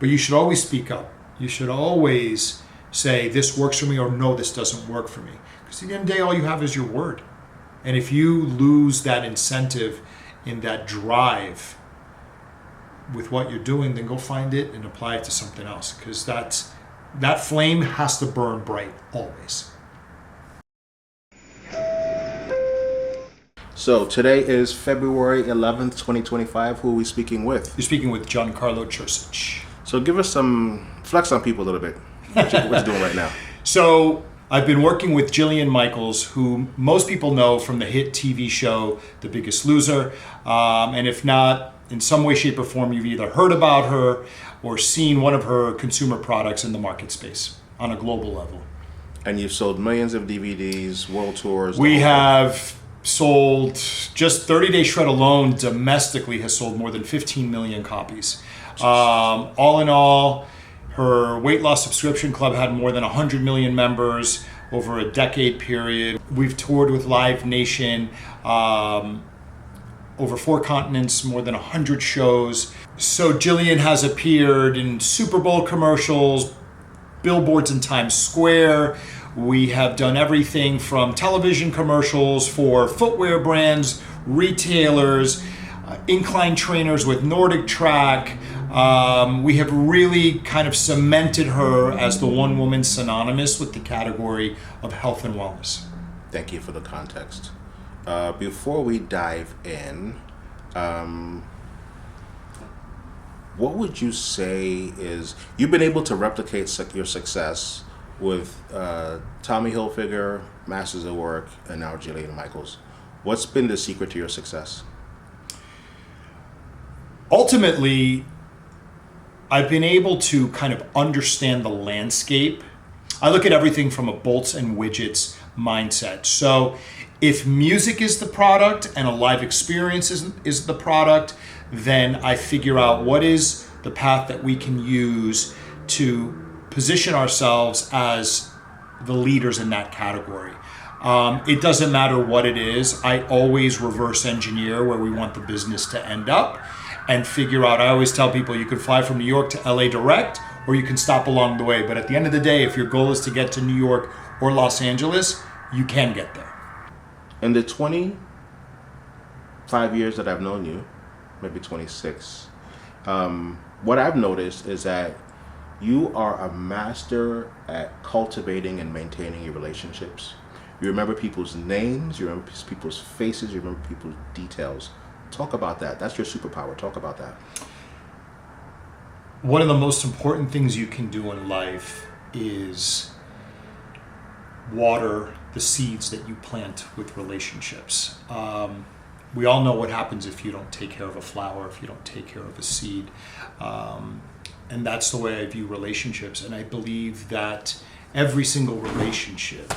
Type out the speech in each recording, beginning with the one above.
But you should always speak up. You should always say, this works for me, or no, this doesn't work for me. Because at the end of the day, all you have is your word. And if you lose that incentive and that drive with what you're doing, then go find it and apply it to something else. Because that flame has to burn bright always. So today is February 11th, 2025. Who are we speaking with? You're speaking with Giancarlo Chersich. So give us some flex on people a little bit. What you doing right now? So I've been working with Jillian Michaels, who most people know from the hit TV show The Biggest Loser. And if not, in some way, shape, or form, you've either heard about her or seen one of her consumer products in the market space on a global level. And you've sold millions of DVDs, world tours. We have sold, just 30 Day Shred alone domestically has sold more than 15 million copies. All in all, her weight loss subscription club had more than 100 million members over a decade period. We've toured with Live Nation, over 4 continents, more than 100 shows. So Jillian has appeared in Super Bowl commercials, billboards in Times Square. We have done everything from television commercials for footwear brands, retailers, incline trainers with Nordic Track. We have really kind of cemented her as the one woman synonymous with the category of health and wellness. Thank you for the context. Before we dive in, what would you say is, you've been able to replicate your success with Tommy Hilfiger, Masters at Work, and now Jillian Michaels. What's been the secret to your success? Ultimately, I've been able to kind of understand the landscape. I look at everything from a bolts and widgets mindset. So if music is the product and a live experience is the product, then I figure out what is the path that we can use to position ourselves as the leaders in that category. It doesn't matter what it is. I always reverse engineer where we want the business to end up and figure out. I always tell people you can fly from New York to LA direct, or you can stop along the way. But at the end of the day, if your goal is to get to New York or Los Angeles, you can get there. In the 25 years that I've known you, maybe 26, what I've noticed is that you are a master at cultivating and maintaining your relationships. You remember people's names, you remember people's faces, you remember people's details. Talk about that. That's your superpower. Talk about that. One of the most important things you can do in life is water the seeds that you plant with relationships. We all know what happens if you don't take care of a flower, if you don't take care of a seed. And that's the way I view relationships. And I believe that every single relationship,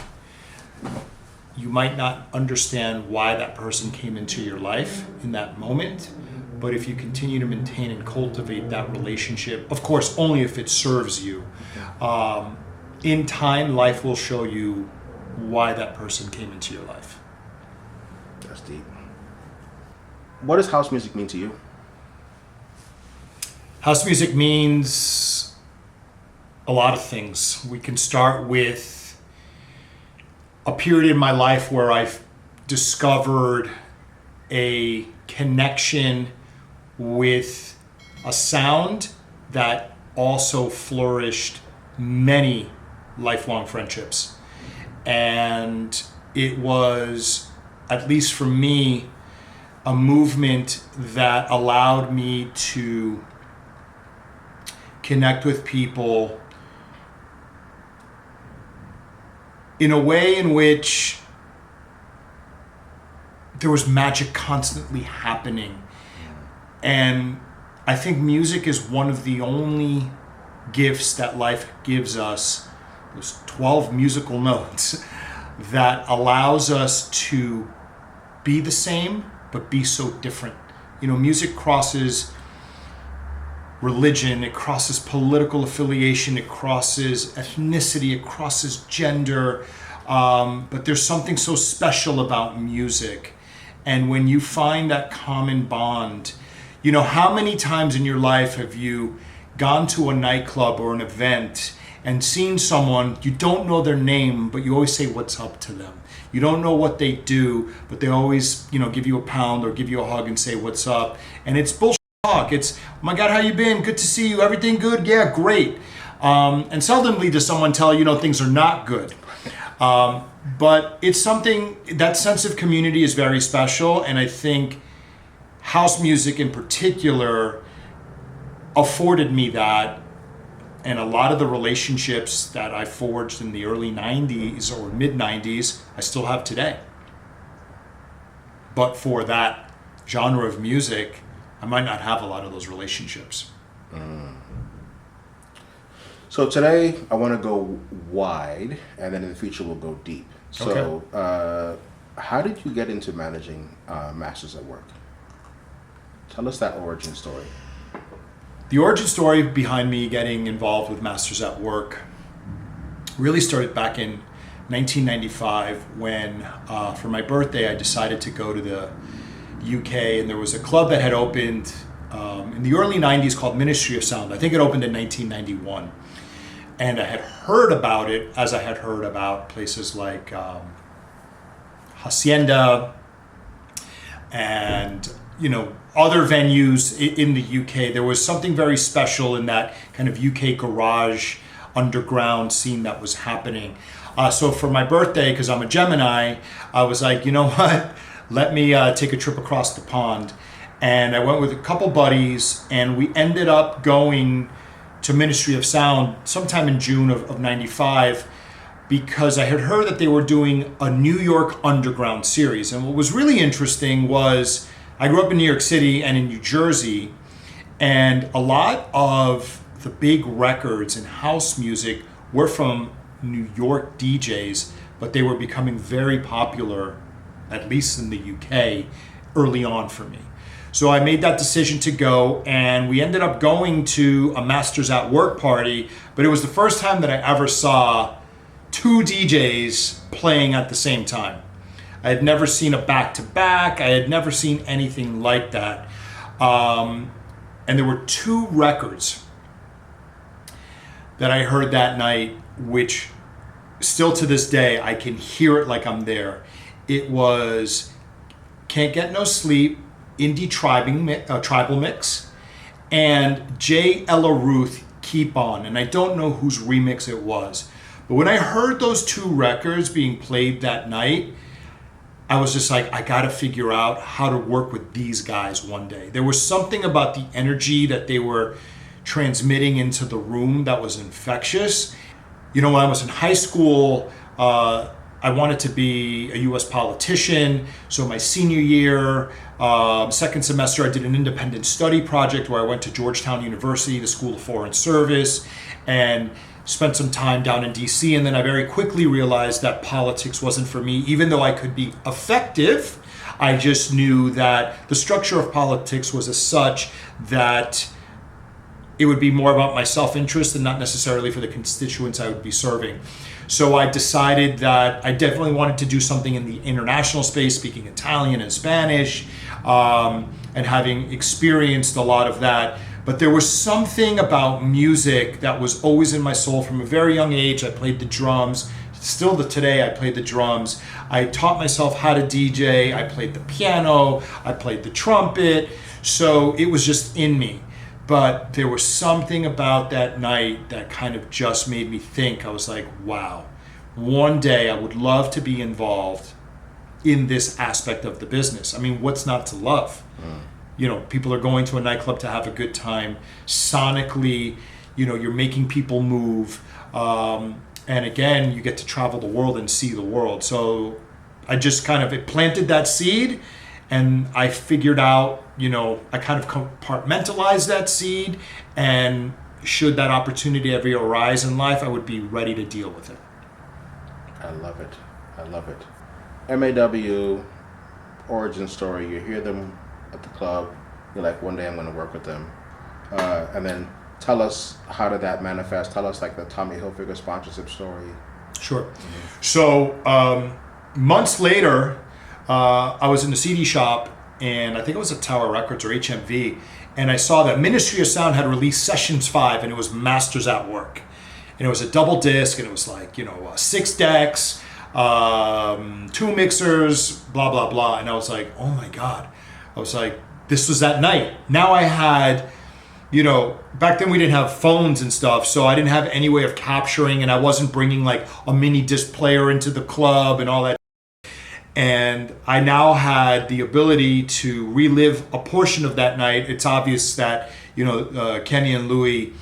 you might not understand why that person came into your life in that moment, but if you continue to maintain and cultivate that relationship, of course, only if it serves you, in time, life will show you why that person came into your life. That's deep. What does house music mean to you? House music means a lot of things. We can start with a period in my life where I've discovered a connection with a sound that also flourished many lifelong friendships. And it was, at least for me, a movement that allowed me to connect with people in a way in which there was magic constantly happening. And I think music is one of the only gifts that life gives us, those 12 musical notes, that allows us to be the same, but be so different. You know, music crosses religion, it crosses political affiliation, it crosses ethnicity, it crosses gender, but there's something so special about music. And when you find that common bond, you know, how many times in your life have you gone to a nightclub or an event and seen someone, you don't know their name, but you always say what's up to them. You don't know what they do, but they always, give you a pound or give you a hug and say what's up. And it's bullshit talk. It's, oh my God, how you been? Good to see you. Everything good? Yeah, great. And seldomly does someone tell you, things are not good. But it's something, that sense of community is very special. And I think house music in particular afforded me that. And a lot of the relationships that I forged in the early 90s or mid 90s, I still have today. But for that genre of music, I might not have a lot of those relationships. So today I want to go wide, and then in the future we'll go deep. So how did you get into managing Masters at Work? Tell us that origin story. The origin story behind me getting involved with Masters at Work really started back in 1995 when, for my birthday, I decided to go to the UK, and there was a club that had opened in the early 90s called Ministry of Sound. I think it opened in 1991. And I had heard about it as I had heard about places like Hacienda and other venues in the UK. There was something very special in that kind of UK garage underground scene that was happening. So for my birthday, because I'm a Gemini, I was like, you know what? Let me take a trip across the pond. And I went with a couple buddies, and we ended up going to Ministry of Sound sometime in June of 95, because I had heard that they were doing a New York underground series. And what was really interesting was I grew up in New York City and in New Jersey, and a lot of the big records in house music were from New York DJs, but they were becoming very popular, at least in the UK, early on for me. So I made that decision to go, and we ended up going to a Masters at Work party, but it was the first time that I ever saw two DJs playing at the same time. I had never seen a back-to-back. I had never seen anything like that. And there were two records that I heard that night, which still to this day, I can hear it like I'm there. It was Can't Get No Sleep, Indie Tribal Mix, and J. Ella Ruth, Keep On. And I don't know whose remix it was. But when I heard those two records being played that night, I was just like, I gotta figure out how to work with these guys one day. There was something about the energy that they were transmitting into the room that was infectious. When I was in high school, I wanted to be a U.S. politician. So my senior year, second semester, I did an independent study project where I went to Georgetown University, the School of Foreign Service, and spent some time down in DC, and then I very quickly realized that politics wasn't for me. Even though I could be effective, I just knew that the structure of politics was as such that it would be more about my self-interest and not necessarily for the constituents I would be serving. So I decided that I definitely wanted to do something in the international space, speaking Italian and Spanish, and having experienced a lot of that. But there was something about music that was always in my soul from a very young age. I played the drums. Still to today, I play the drums. I taught myself how to DJ. I played the piano. I played the trumpet. So it was just in me. But there was something about that night that kind of just made me think. I was like, wow, one day I would love to be involved in this aspect of the business. I mean, what's not to love? People are going to a nightclub to have a good time. Sonically, you're making people move. And again, you get to travel the world and see the world. So I just it planted that seed, and I figured out, I kind of compartmentalized that seed, and should that opportunity ever arise in life, I would be ready to deal with it. I love it. MAW, origin story, you hear them at the club, you're like, one day I'm going to work with them. And then tell us, how did that manifest? Tell us the Tommy Hilfiger sponsorship story. Sure. Mm-hmm. So months later, I was in the CD shop, and I think it was at Tower Records or HMV, and I saw that Ministry of Sound had released Sessions 5, and it was Masters at Work. And it was a double disc, and it was like, 6 decks, 2 mixers, blah, blah, blah. And I was like, oh my God. I was like, this was that night. Now I had, back then we didn't have phones and stuff, so I didn't have any way of capturing, and I wasn't bringing like a mini disc player into the club and all that. And I now had the ability to relive a portion of that night. It's obvious that, Kenny and Louie,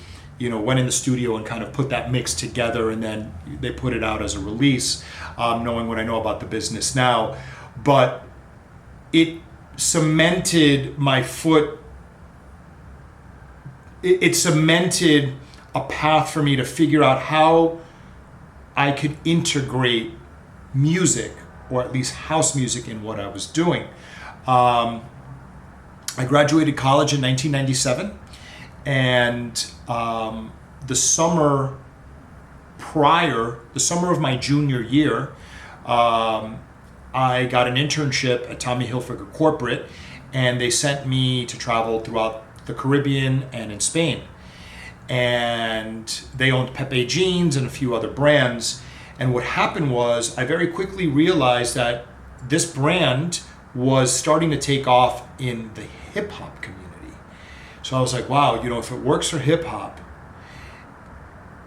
went in the studio and kind of put that mix together, and then they put it out as a release, knowing what I know about the business now. But it cemented my foot. It cemented a path for me to figure out how I could integrate music, or at least house music, in what I was doing. I graduated college in 1997, and the summer of my junior year, I got an internship at Tommy Hilfiger Corporate, and they sent me to travel throughout the Caribbean and in Spain. And they owned Pepe Jeans and a few other brands. And what happened was, I very quickly realized that this brand was starting to take off in the hip hop community. So I was like, wow, if it works for hip hop,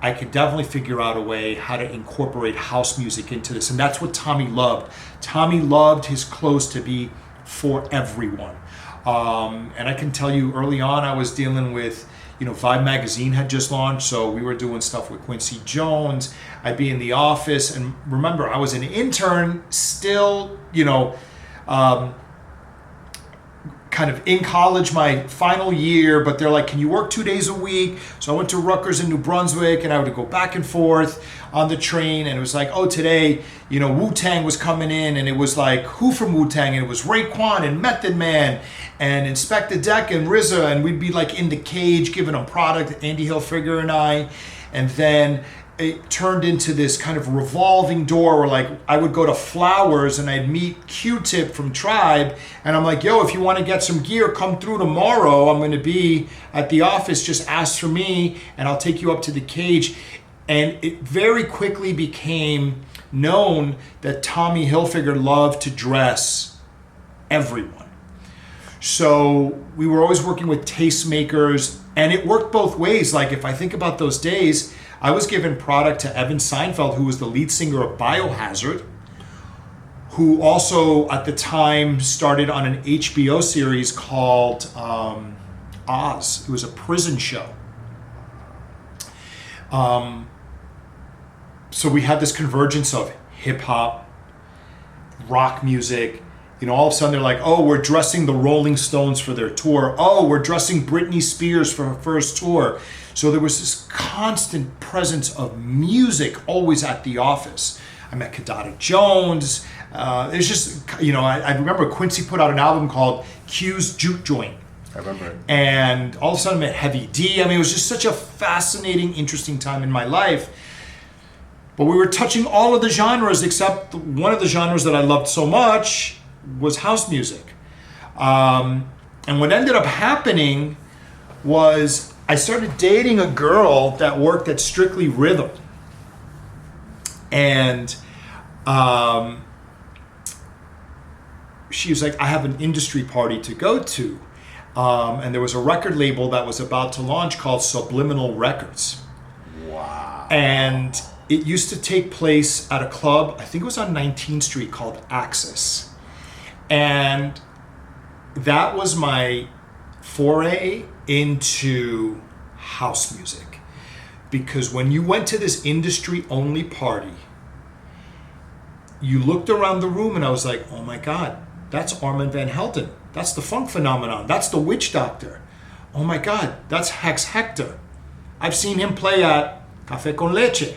I could definitely figure out a way how to incorporate house music into this. And that's what Tommy loved. Tommy loved his clothes to be for everyone. And I can tell you, early on, I was dealing with, Vibe magazine had just launched, so we were doing stuff with Quincy Jones. I'd be in the office, and remember, I was an intern still, kind of in college, my final year, but they're like, can you work 2 days a week? So I went to Rutgers in New Brunswick, and I would go back and forth on the train, and it was like, oh, today, Wu-Tang was coming in, and it was like, who from Wu-Tang? And it was Raekwon and Method Man and Inspector Deck and RZA, and we'd be like in the cage giving them product, Andy Hilfiger and I, and then it turned into this kind of revolving door where, like, I would go to Flowers and I'd meet Q-Tip from Tribe, and I'm like, yo, if you want to get some gear, come through tomorrow. I'm going to be at the office. Just ask for me and I'll take you up to the cage. And it very quickly became known that Tommy Hilfiger loved to dress everyone. So we were always working with tastemakers, and it worked both ways. Like, if I think about those days, I was given product to Evan Seinfeld, who was the lead singer of Biohazard, who also at the time started on an HBO series called Oz. It was a prison show. So we had this convergence of hip hop, rock music. All of a sudden they're like, oh, we're dressing the Rolling Stones for their tour. Oh, we're dressing Britney Spears for her first tour. So there was this constant presence of music always at the office. I met Kadada Jones. It's just, I remember Quincy put out an album called Q's Juke Joint. I remember it. And all of a sudden I met Heavy D. It was just such a fascinating, interesting time in my life. But we were touching all of the genres, except one of the genres that I loved so much was house music. And what ended up happening was I started dating a girl that worked at Strictly Rhythm. And she was like, I have an industry party to go to. And there was a record label that was about to launch called Subliminal Records. Wow. And it used to take place at a club, I think it was on 19th Street, called Axis. And that was my foray into house music. Because when you went to this industry-only party, you looked around the room and I was like, oh my God, that's Armand Van Helden. That's the Funk Phenomenon. That's the Witch Doctor. Oh my God, that's Hex Hector. I've seen him play at Café con Leche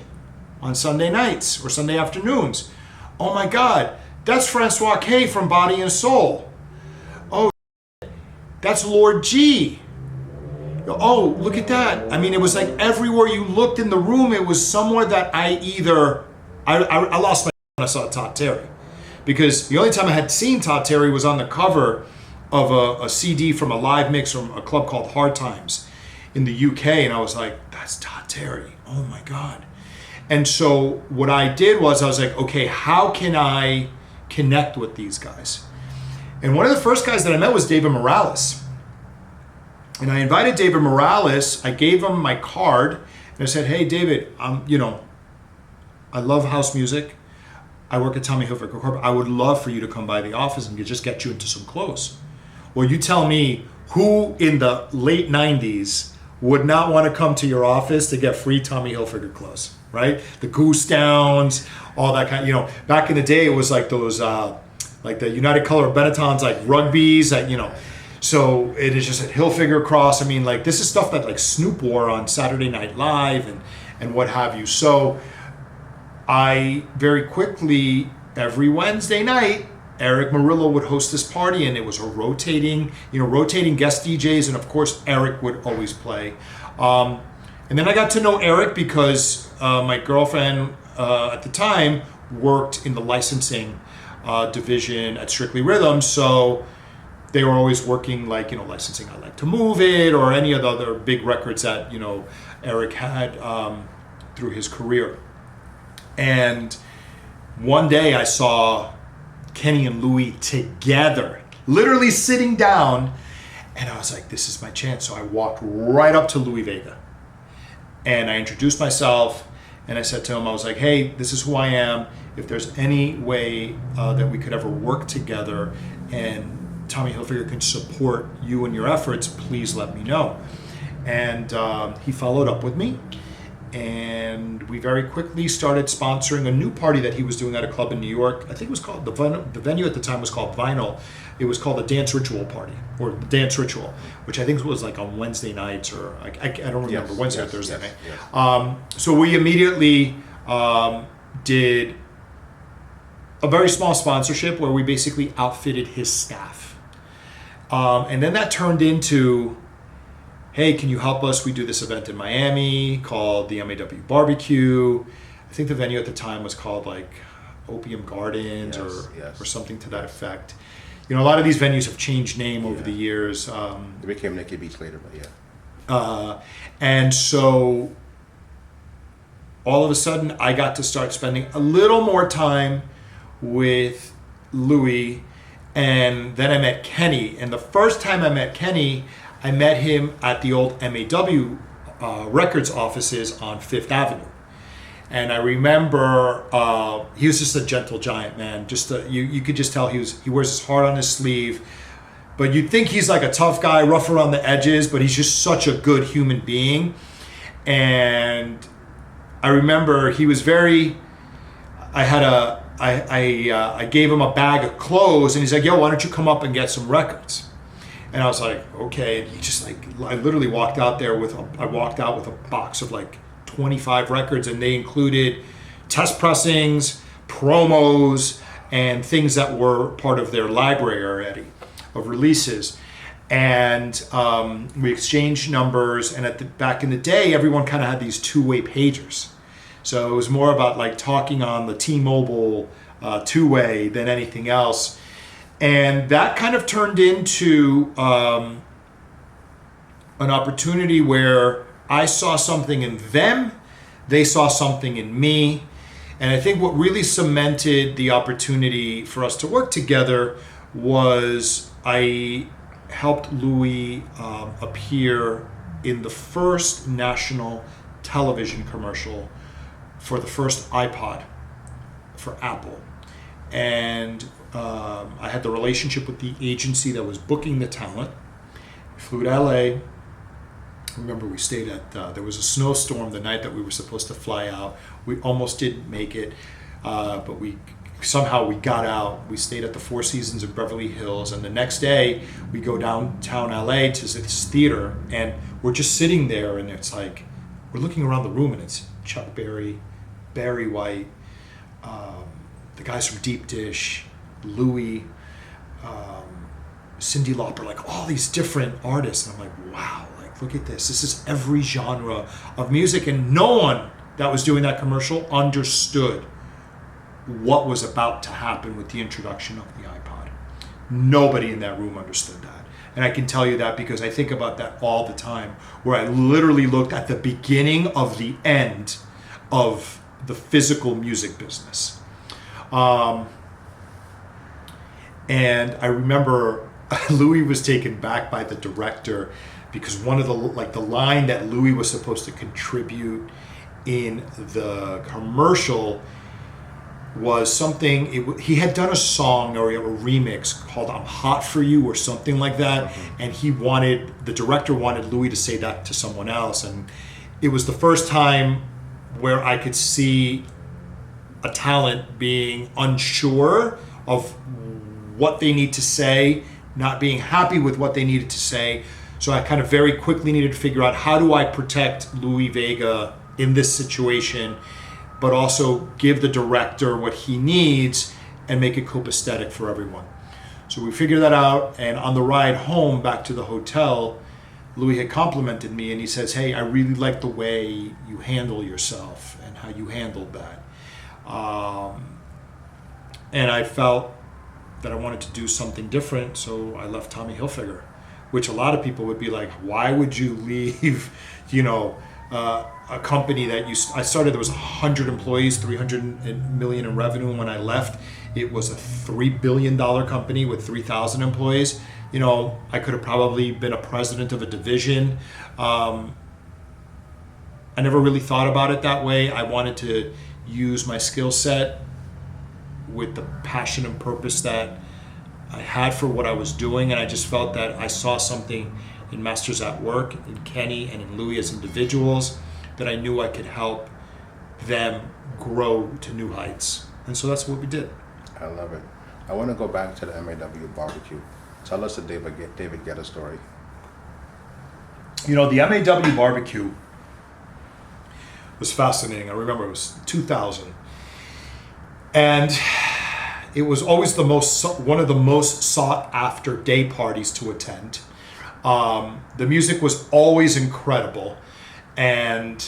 on Sunday nights or Sunday afternoons. Oh my God, that's Francois K from Body and Soul. Oh, that's Lord G. Oh, look at that. It was like everywhere you looked in the room, it was somewhere that I lost my when I saw Todd Terry. Because the only time I had seen Todd Terry was on the cover of a CD from a live mix from a club called Hard Times in the UK, and I was like, that's Todd Terry. Oh my God. And so what I did was I was like, okay, how can I connect with these guys? And one of the first guys that I met was David Morales. And I invited David Morales. I gave him my card and I said, hey, David, I love house music. I work at Tommy Hilfiger Corp. I would love for you to come by the office and just get you into some clothes. Well, you tell me who in the late 90s would not want to come to your office to get free Tommy Hilfiger clothes, right? The goose downs, all that kind of, back in the day, it was like those, like the United Color Benettons, like rugbies, that, so it is just at Hilfiger Cross. I mean, like, this is stuff that like Snoop wore on Saturday Night Live and what have you. So I very quickly, every Wednesday night, Eric Murillo would host this party, and it was a rotating guest DJs, and of course Eric would always play. And then I got to know Eric because my girlfriend at the time worked in the licensing division at Strictly Rhythm, so they were always working licensing I Like to Move It or any of the other big records that Eric had through his career. And one day I saw Kenny and Louis together, literally sitting down, and I was like, this is my chance. So I walked right up to Louis Vega and I introduced myself, and I said to him, I was like, hey, this is who I am. If there's any way that we could ever work together and Tommy Hilfiger can support you and your efforts, please let me know. And he followed up with me. And we very quickly started sponsoring a new party that he was doing at a club in New York. I think it was called, the venue at the time was called Vinyl. It was called the Dance Ritual Party, or the Dance Ritual, which I think was like on Wednesday nights, or I don't remember, Wednesday or Thursday night. Yes. So we immediately did a very small sponsorship where we basically outfitted his staff. And then that turned into, hey, can you help us? We do this event in Miami called the MAW Barbecue. I think the venue at the time was called like Opium Gardens or something to that effect. A lot of these venues have changed name over the years. They became Naked Beach later, but yeah. And so all of a sudden I got to start spending a little more time with Louis, and then I met Kenny. And the first time I met Kenny, I met him at the old MAW records offices on Fifth Avenue. And I remember he was just a gentle giant, man. You could just tell he wears his heart on his sleeve. But you'd think he's like a tough guy, rough around the edges, but he's just such a good human being. And I remember he was I gave him a bag of clothes, and he's like, yo, why don't you come up and get some records? And I was like, okay. And he just I literally walked out with a box of like 25 records, and they included test pressings, promos, and things that were part of their library already of releases. And we exchanged numbers, and back in the day, everyone kind of had these two-way pagers. So it was more about like talking on the T-Mobile two-way than anything else. And that kind of turned into an opportunity where I saw something in them, they saw something in me. And I think what really cemented the opportunity for us to work together was I helped Louis appear in the first national television commercial for the first iPod for Apple. And I had the relationship with the agency that was booking the talent. We flew to LA. Remember, we stayed at, there was a snowstorm the night that we were supposed to fly out. We almost didn't make it, but somehow we got out. We stayed at the Four Seasons in Beverly Hills, and the next day we go downtown LA to this theater, and we're just sitting there, and it's like, we're looking around the room, and it's Chuck Berry, Barry White, the guys from Deep Dish, Louis, Cyndi Lauper, like all these different artists. And I'm like, wow, like look at this. This is every genre of music. And no one that was doing that commercial understood what was about to happen with the introduction of the iPod. Nobody in that room understood that. And I can tell you that because I think about that all the time, where I literally looked at the beginning of the end of the physical music business. And I remember Louis was taken back by the director because one of the line that Louis was supposed to contribute in the commercial was something, he had done a song or a remix called I'm Hot For You or something like that. And the director wanted Louis to say that to someone else. And it was the first time where I could see a talent being unsure of what they need to say, not being happy with what they needed to say. So I kind of very quickly needed to figure out, how do I protect Louis Vega in this situation, but also give the director what he needs and make it copacetic for everyone. So we figured that out, and on the ride home back to the hotel, Louis had complimented me and he says, hey, I really like the way you handle yourself and how you handled that. And I felt that I wanted to do something different, so I left Tommy Hilfiger, which a lot of people would be like, why would you leave, a company that I started, there was 100 employees, 300 million in revenue. When I left, it was a $3 billion company with 3,000 employees. I could have probably been a president of a division. I never really thought about it that way. I wanted to use my skill set with the passion and purpose that I had for what I was doing, and I just felt that I saw something in Masters at Work, in Kenny and in Louis as individuals, that I knew I could help them grow to new heights. And so that's what we did. I love it. I want to go back to the MAW barbecue. Tell us the David Guetta story. The MAW barbecue was fascinating. I remember it was 2000. And it was always one of the most sought after day parties to attend. The music was always incredible, and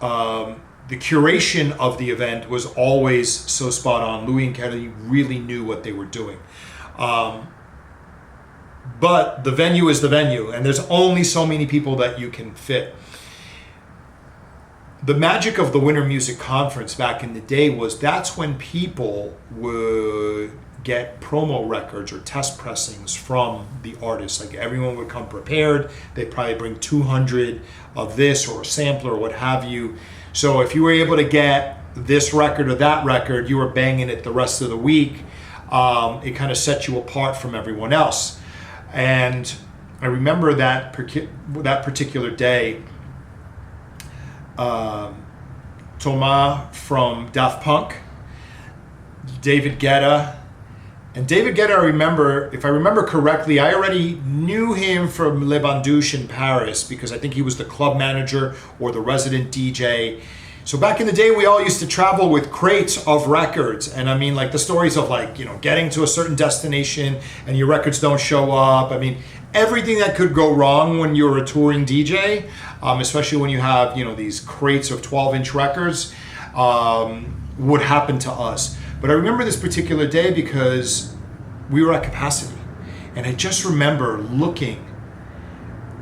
the curation of the event was always so spot on. Louis and Kelly really knew what they were doing. But the venue is the venue, and there's only so many people that you can fit. The magic of the Winter Music Conference back in the day was that's when people would get promo records or test pressings from the artists. Like, everyone would come prepared. They'd probably bring 200 of this or a sampler or what have you. So if you were able to get this record or that record, you were banging it the rest of the week. It kind of set you apart from everyone else. And I remember that particular day, Thomas from Daft Punk, David Guetta. And David Guetta, if I remember correctly, I already knew him from Le Bandouche in Paris because I think he was the club manager or the resident DJ. So back in the day, we all used to travel with crates of records. And I mean, like, the stories of, like, getting to a certain destination and your records don't show up. I mean, everything that could go wrong when you're a touring DJ, especially when you have, these crates of 12-inch records, would happen to us. But I remember this particular day because we were at capacity. And I just remember looking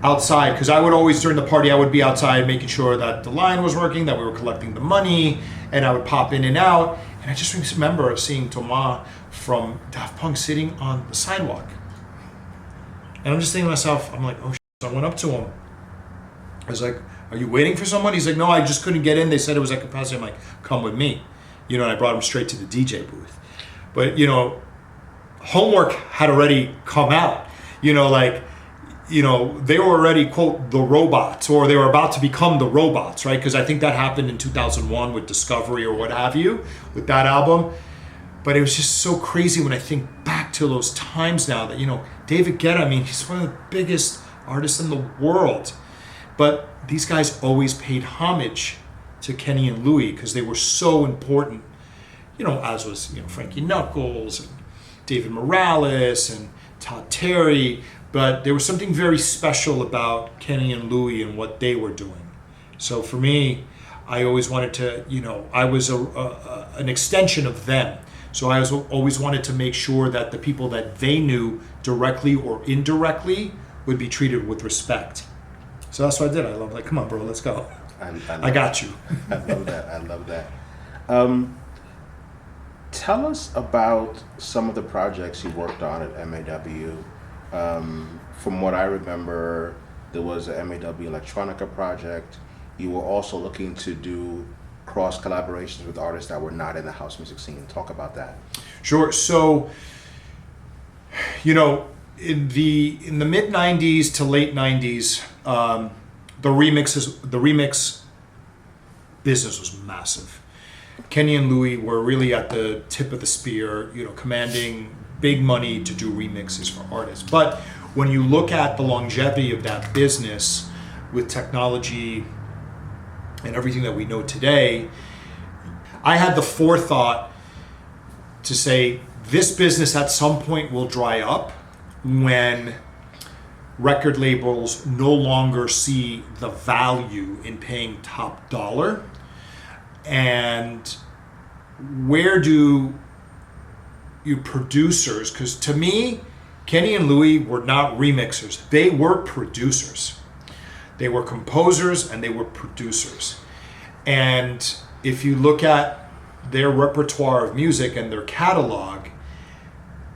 outside, because I would always, during the party, I would be outside making sure that the line was working, that we were collecting the money, and I would pop in and out. And I just remember seeing Thomas from Daft Punk sitting on the sidewalk. And I'm just thinking to myself, I'm like, oh shit. So I went up to him. I was like, are you waiting for someone? He's like, no, I just couldn't get in. They said it was at capacity. I'm like, come with me. And I brought him straight to the DJ booth. But, homework had already come out. They were already, quote, the robots, or they were about to become the robots, right? Because I think that happened in 2001 with Discovery or what have you, with that album. But it was just so crazy when I think back to those times now that, David Guetta, I mean, he's one of the biggest artists in the world. But these guys always paid homage to Kenny and Louis because they were so important, as was, Frankie Knuckles and David Morales and Todd Terry. But there was something very special about Kenny and Louis and what they were doing. So for me, I always wanted to, I was an extension of them. So I always wanted to make sure that the people that they knew directly or indirectly would be treated with respect. So that's what I did. I love like, come on, bro, let's go. I got you. I love that. I love that. Tell us about some of the projects you worked on at MAW. From what I remember, there was a MAW Electronica project. You were also looking to do cross collaborations with artists that were not in the house music scene. Talk about that. Sure. So, in the mid '90s to late '90s, the remix business was massive. Kenny and Louis were really at the tip of the spear, commanding big money to do remixes for artists. But when you look at the longevity of that business with technology and everything that we know today, I had the forethought to say this business at some point will dry up when record labels no longer see the value in paying top dollar. And where do you producers, because to me, Kenny and Louis were not remixers. They were producers. They were composers and they were producers. And if you look at their repertoire of music and their catalog,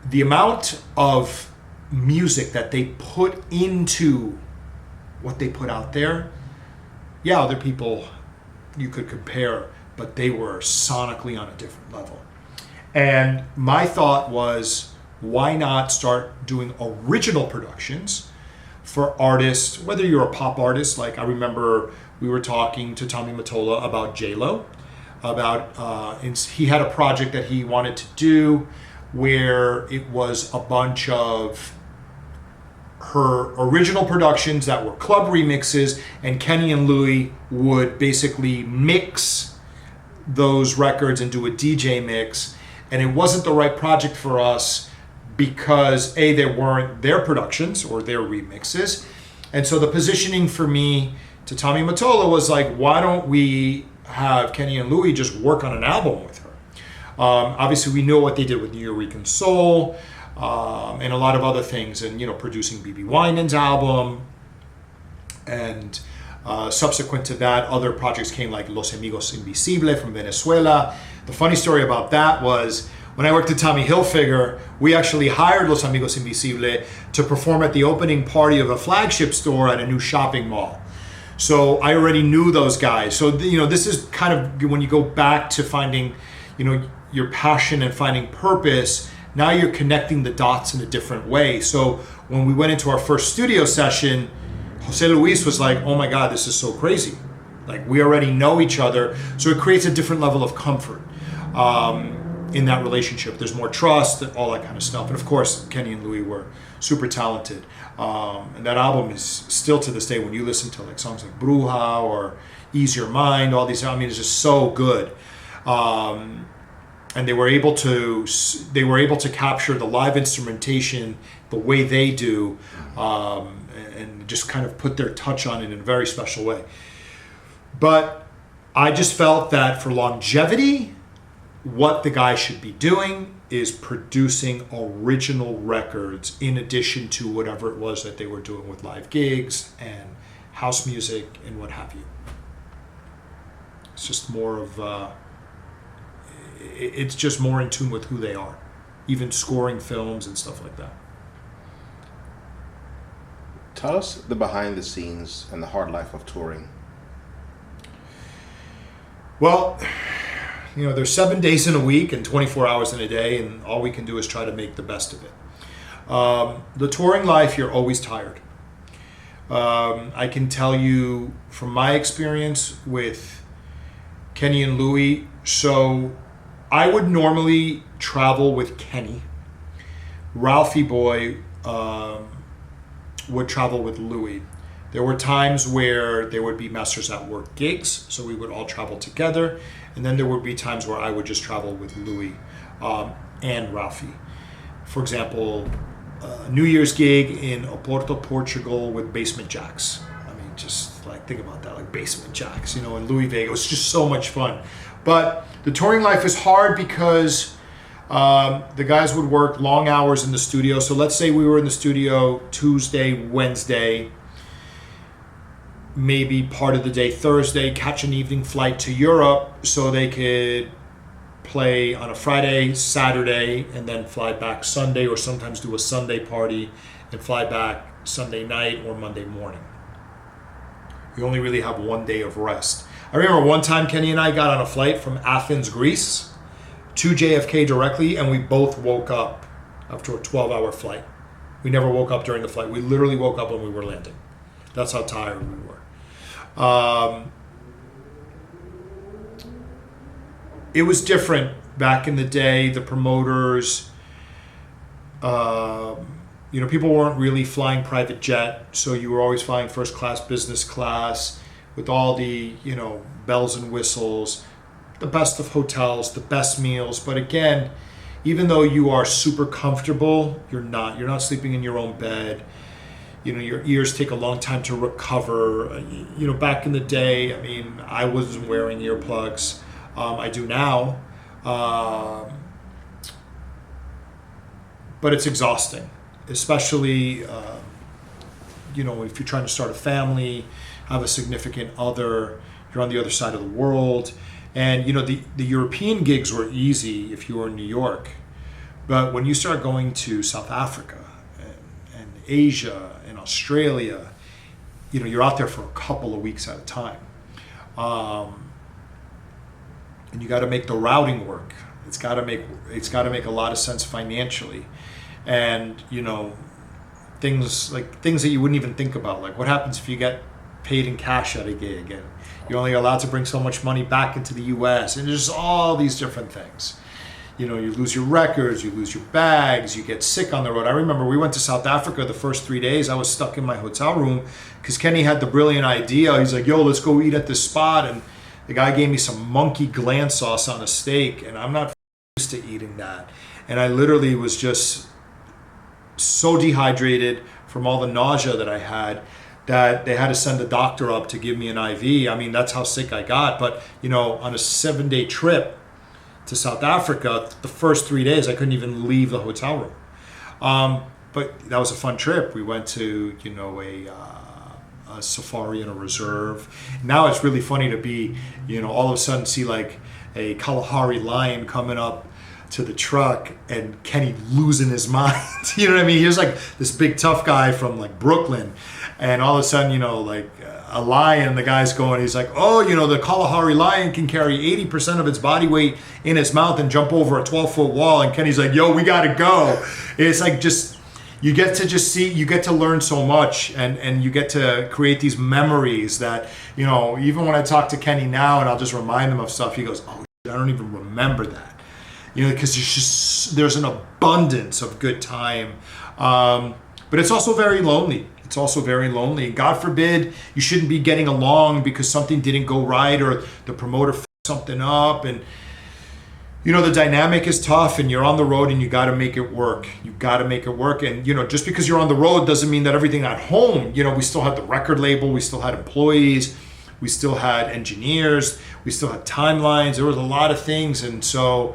the amount of music that they put into what they put out there, yeah, other people you could compare, but they were sonically on a different level. And my thought was, why not start doing original productions for artists, whether you're a pop artist, like I remember we were talking to Tommy Mottola about J-Lo, he had a project that he wanted to do where it was a bunch of her original productions that were club remixes, and Kenny and Louis would basically mix those records and do a DJ mix. And it wasn't the right project for us because A, they weren't their productions or their remixes. And so the positioning for me to Tommy Mottola was like, why don't we have Kenny and Louis just work on an album with her? Obviously we know what they did with New York Soul and a lot of other things, and producing BB Winans' album. And subsequent to that, other projects came like Los Amigos Invisible from Venezuela. The funny story about that was when I worked at Tommy Hilfiger, we actually hired Los Amigos Invisible to perform at the opening party of a flagship store at a new shopping mall. So I already knew those guys. So this is kind of when you go back to finding, your passion and finding purpose. Now you're connecting the dots in a different way. So when we went into our first studio session, Jose Luis was like, oh my God, this is so crazy. Like, we already know each other. So it creates a different level of comfort in that relationship. There's more trust, all that kind of stuff. And of course, Kenny and Louis were super talented. And that album is still to this day, when you listen to like songs like Bruja or Ease Your Mind, all these, it's just so good. And they were able to capture the live instrumentation the way they do, and just kind of put their touch on it in a very special way. But I just felt that for longevity, what the guy should be doing is producing original records in addition to whatever it was that they were doing with live gigs and house music and what have you. It's just more of it's just more in tune with who they are, even scoring films and stuff like that. Tell us the behind the scenes and the hard life of touring. Well, there's 7 days in a week and 24 hours in a day, and all we can do is try to make the best of it. The touring life, you're always tired. I can tell you from my experience with Kenny and Louis, so I would normally travel with Kenny. Ralphie Boy would travel with Louis. There were times where there would be Masters at Work gigs, so we would all travel together. And then there would be times where I would just travel with Louis and Ralphie. For example, a New Year's gig in Oporto, Portugal with Basement Jacks. Just like think about that, like Basement Jacks, in Louis Vega. It was just so much fun. But the touring life is hard because The guys would work long hours in the studio. So let's say we were in the studio Tuesday, Wednesday, maybe part of the day Thursday, catch an evening flight to Europe so they could play on a Friday, Saturday, and then fly back Sunday, or sometimes do a Sunday party and fly back Sunday night or Monday morning. You only really have one day of rest. I remember one time Kenny and I got on a flight from Athens, Greece to JFK directly, and we both woke up after a 12-hour flight. We never woke up during the flight. We literally woke up when we were landing. That's how tired we were. It was different back in the day. The promoters, people weren't really flying private jet, so you were always flying first class, business class, with all the, bells and whistles, the best of hotels, the best meals. But again, even though you are super comfortable, you're not sleeping in your own bed. Your ears take a long time to recover. Back in the day, I wasn't wearing earplugs. I do now. But it's exhausting, especially, if you're trying to start a family, have a significant other, you're on the other side of the world. And, the European gigs were easy if you were in New York. But when you start going to South Africa and Asia and Australia, you're out there for a couple of weeks at a time. And you got to make the routing work. It's got to make a lot of sense financially. And, things that you wouldn't even think about, like what happens if you get paid in cash at a gig and you're only allowed to bring so much money back into the US, and there's all these different things. You lose your records, you lose your bags, you get sick on the road. I remember we went to South Africa the first 3 days. I was stuck in my hotel room because Kenny had the brilliant idea. He's like, yo, let's go eat at this spot. And the guy gave me some monkey gland sauce on a steak, and I'm not used to eating that. And I literally was just so dehydrated from all the nausea that I had that they had to send a doctor up to give me an IV. That's how sick I got. But, on a 7-day trip to South Africa, the first 3 days, I couldn't even leave the hotel room. But that was a fun trip. We went to, a safari in a reserve. Now it's really funny to be, all of a sudden see like a Kalahari lion coming up to the truck and Kenny losing his mind. You know what I mean? He was like this big tough guy from like Brooklyn, and all of a sudden, a lion, the guy's going, he's like, oh, the Kalahari lion can carry 80% of its body weight in its mouth and jump over a 12-foot wall. And Kenny's like, yo, we gotta go. It's like you get to learn so much, and you get to create these memories that, even when I talk to Kenny now and I'll just remind him of stuff, he goes, oh, I don't even remember that. Because there's an abundance of good time. But it's also very lonely. God forbid you shouldn't be getting along because something didn't go right or the promoter fucked something up. And, the dynamic is tough, and you're on the road and you got to make it work. And, just because you're on the road doesn't mean that everything at home, we still had the record label, we still had employees, we still had engineers, we still had timelines. There was a lot of things. And so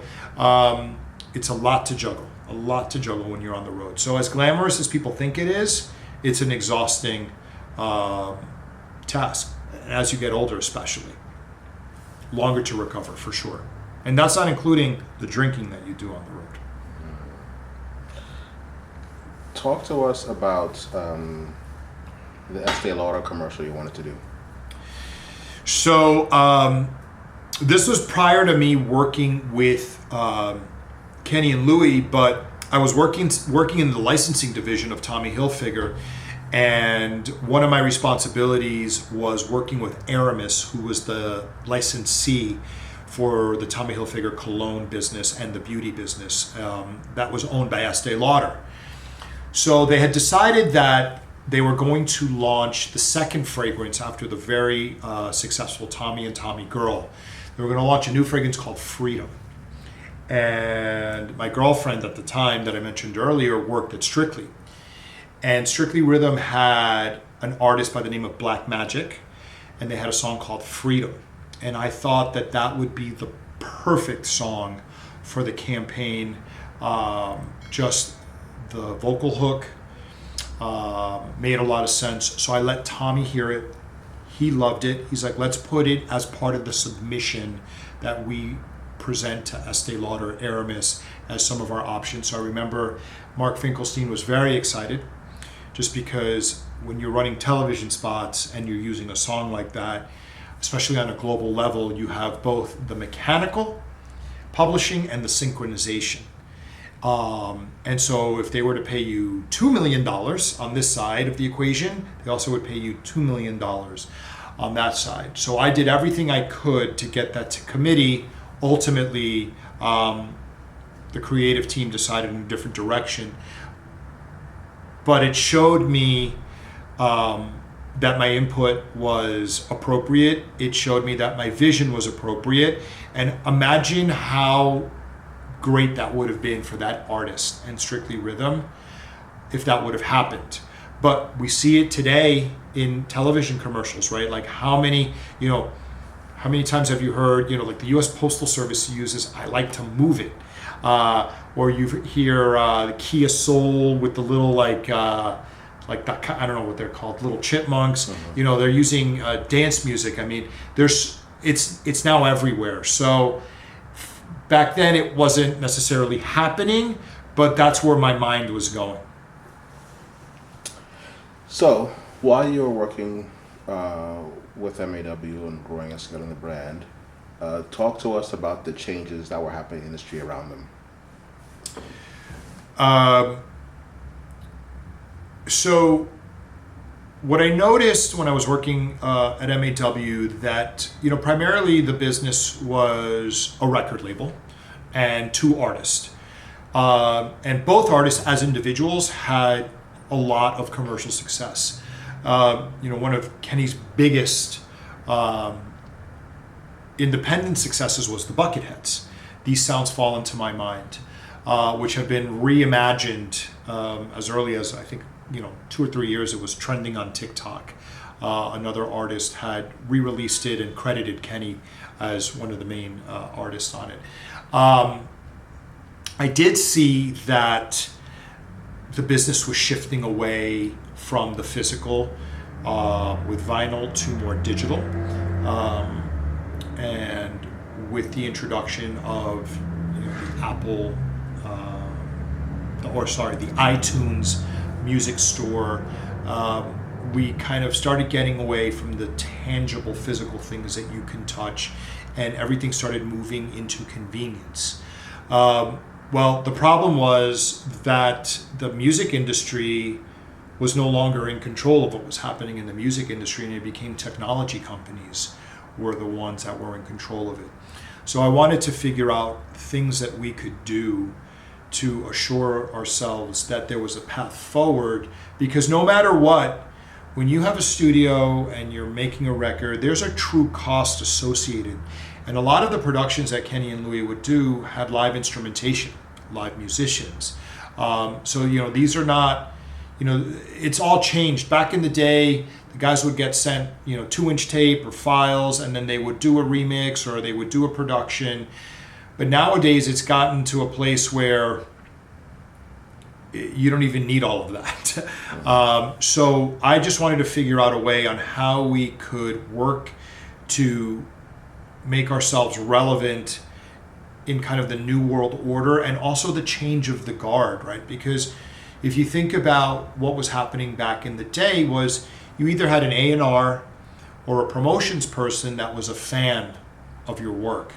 it's a lot to juggle when you're on the road. So as glamorous as people think it is, it's an exhausting task. And as you get older, especially, longer to recover for sure. And that's not including the drinking that you do on the road. Talk to us about the Estee Lauder commercial you wanted to do. So this was prior to me working with Kenny and Louis, but I was working in the licensing division of Tommy Hilfiger, and one of my responsibilities was working with Aramis, who was the licensee for the Tommy Hilfiger cologne business and the beauty business that was owned by Estee Lauder. So they had decided that they were going to launch the second fragrance after the very successful Tommy and Tommy Girl. They were going to launch a new fragrance called Freedom. And my girlfriend at the time that I mentioned earlier worked at Strictly. And Strictly Rhythm had an artist by the name of Black Magic, and they had a song called Freedom. And I thought that would be the perfect song for the campaign. Just the vocal hook made a lot of sense. So I let Tommy hear it. He loved it. He's like, let's put it as part of the submission that we present to Estee Lauder, Aramis as some of our options. So I remember Mark Finkelstein was very excited, just because when you're running television spots and you're using a song like that, especially on a global level, you have both the mechanical publishing and the synchronization. And so if they were to pay you $2 million on this side of the equation, they also would pay you $2 million on that side. So I did everything I could to get that to committee. Ultimately, the creative team decided in a different direction. But it showed me that my input was appropriate. It showed me that my vision was appropriate. And imagine how great that would have been for that artist and Strictly Rhythm if that would have happened. But we see it today in television commercials, right? Like how many times have you heard, like the US Postal Service uses "I like to move it," or you hear the Kia Soul with the little like that, I don't know what they're called, little chipmunks. Mm-hmm. They're using dance music. I mean, it's now everywhere. So back then it wasn't necessarily happening, but that's where my mind was going. So while you were working with MAW and growing and scaling the brand, talk to us about the changes that were happening in the industry around them. So what I noticed when I was working at MAW, that primarily the business was a record label and two artists, and both artists as individuals had a lot of commercial success. One of Kenny's biggest independent successes was the Bucketheads. These Sounds Fall Into My Mind, which have been reimagined as early as, I think, 2 or 3 years. It was trending on TikTok. Another artist had re-released it and credited Kenny as one of the main artists on it. I did see that the business was shifting away from the physical with vinyl to more digital, and with the introduction of the Apple, the iTunes music store, we kind of started getting away from the tangible physical things that you can touch, and everything started moving into convenience. Well, the problem was that the music industry was no longer in control of what was happening in the music industry, and it became technology companies were the ones that were in control of it. So I wanted to figure out things that we could do to assure ourselves that there was a path forward, because no matter what, when you have a studio and you're making a record, there's a true cost associated. And a lot of the productions that Kenny and Louie would do had live instrumentation, live musicians. So these are not, it's all changed. Back in the day, the guys would get sent 2-inch tape or files, and then they would do a remix or they would do a production. But nowadays it's gotten to a place where you don't even need all of that. So I just wanted to figure out a way on how we could work to make ourselves relevant in kind of the new world order, and also the change of the guard, right? Because if you think about what was happening back in the day, was you either had an A&R or a promotions person that was a fan of your work.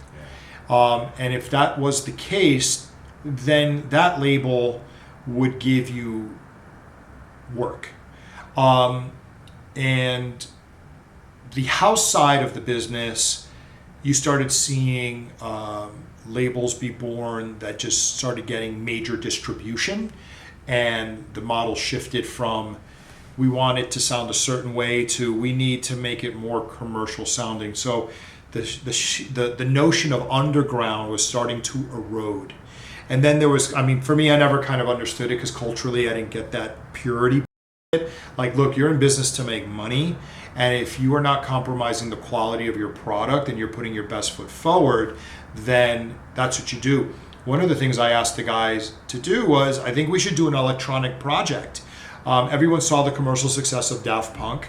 And if that was the case, then that label would give you work. And the house side of the business, you started seeing labels be born that just started getting major distribution, and the model shifted from we want it to sound a certain way to we need to make it more commercial sounding. So the notion of underground was starting to erode. And then there was, for me, I never kind of understood it because culturally I didn't get that purity. Like, look, you're in business to make money, and if you are not compromising the quality of your product and you're putting your best foot forward, then that's what you do. one of the things I asked the guys to do was, I think we should do an electronic project. Everyone saw the commercial success of Daft Punk.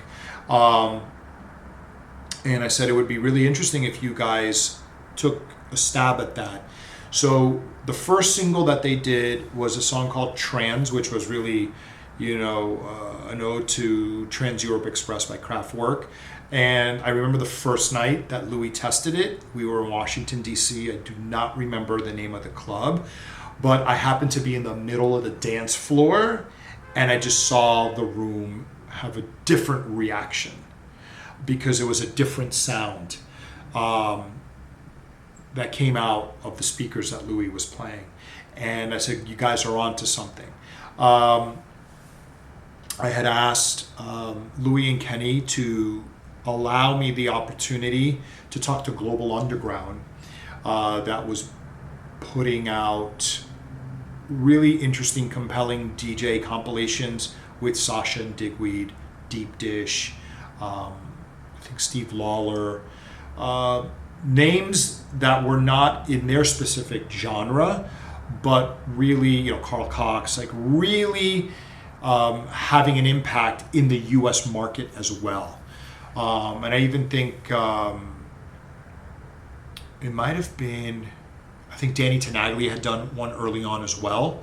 And I said it would be really interesting if you guys took a stab at that. So the first single that they did was a song called Trans, which was really, an ode to Trans Europe Express by Kraftwerk. And I remember the first night that Louis tested it. We were in Washington, D.C. I do not remember the name of the club, but I happened to be in the middle of the dance floor, and I just saw the room have a different reaction because it was a different sound that came out of the speakers that Louis was playing. And I said, you guys are on to something. I had asked Louis and Kenny to allow me the opportunity to talk to Global Underground that was putting out really interesting, compelling DJ compilations with Sasha and Digweed, Deep Dish, I think Steve Lawler, names that were not in their specific genre, but really, Carl Cox, like really having an impact in the U.S. market as well. And I even think it might have been, I think Danny Tenaglia had done one early on as well.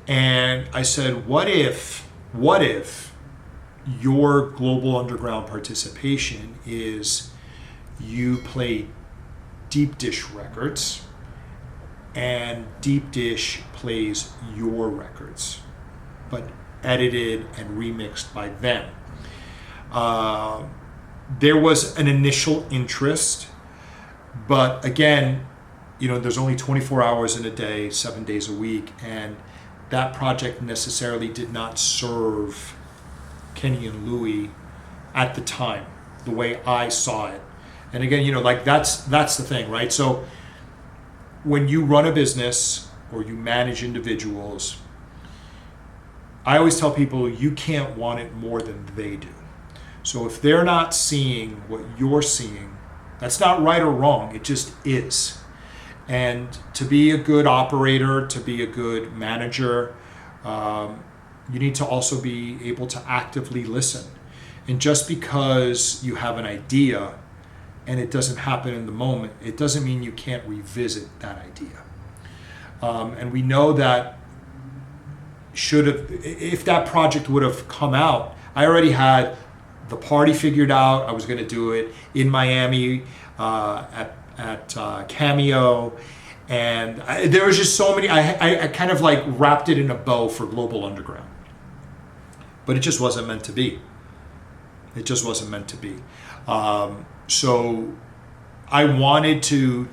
And I said, what if your Global Underground participation is you play Deep Dish records and Deep Dish plays your records, but edited and remixed by them. There was an initial interest, but again, there's only 24 hours in a day, 7 days a week, and that project necessarily did not serve Kenny and Louis at the time, the way I saw it. And again, that's the thing, right? So when you run a business or you manage individuals, I always tell people you can't want it more than they do. So if they're not seeing what you're seeing, that's not right or wrong, it just is. And to be a good operator, to be a good manager, you need to also be able to actively listen. And just because you have an idea and it doesn't happen in the moment, it doesn't mean you can't revisit that idea. And we know that if that project would have come out, I already had the party figured out. I was going to do it in Miami at Cameo, and there was just so many. I kind of like wrapped it in a bow for Global Underground, but it just wasn't meant to be. It just wasn't meant to be. So I wanted to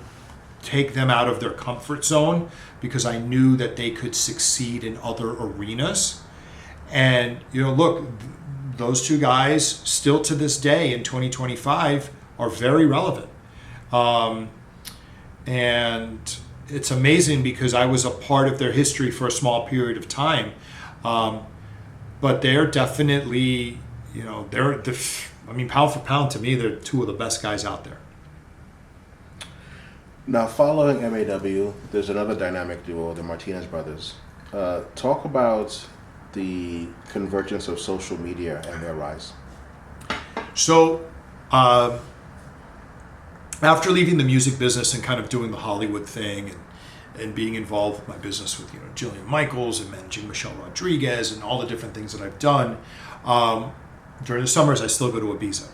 take them out of their comfort zone because I knew that they could succeed in other arenas. And look, those two guys still to this day in 2025 are very relevant. And it's amazing because I was a part of their history for a small period of time. But they're definitely, pound for pound to me, they're two of the best guys out there. Now, following MAW, there's another dynamic duo, the Martinez brothers. Talk about the convergence of social media and their rise. So, after leaving the music business and kind of doing the Hollywood thing and being involved with my business with Jillian Michaels and managing Michelle Rodriguez and all the different things that I've done, during the summers I still go to Ibiza.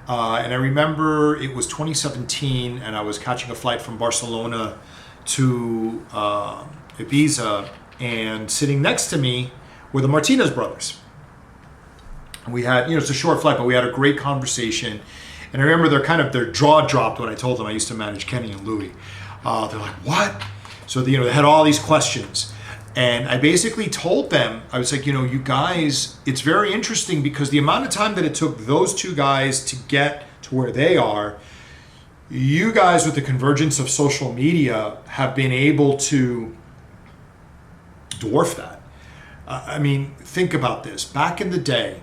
And I remember it was 2017 and I was catching a flight from Barcelona to Ibiza, and sitting next to me were the Martinez brothers. We had, it's a short flight, but we had a great conversation. And I remember their jaw dropped when I told them I used to manage Kenny and Louis. They're like, what? So they had all these questions. And I basically told them, I was like, you guys, it's very interesting because the amount of time that it took those two guys to get to where they are, you guys with the convergence of social media have been able to dwarf that. Think about this. Back in the day,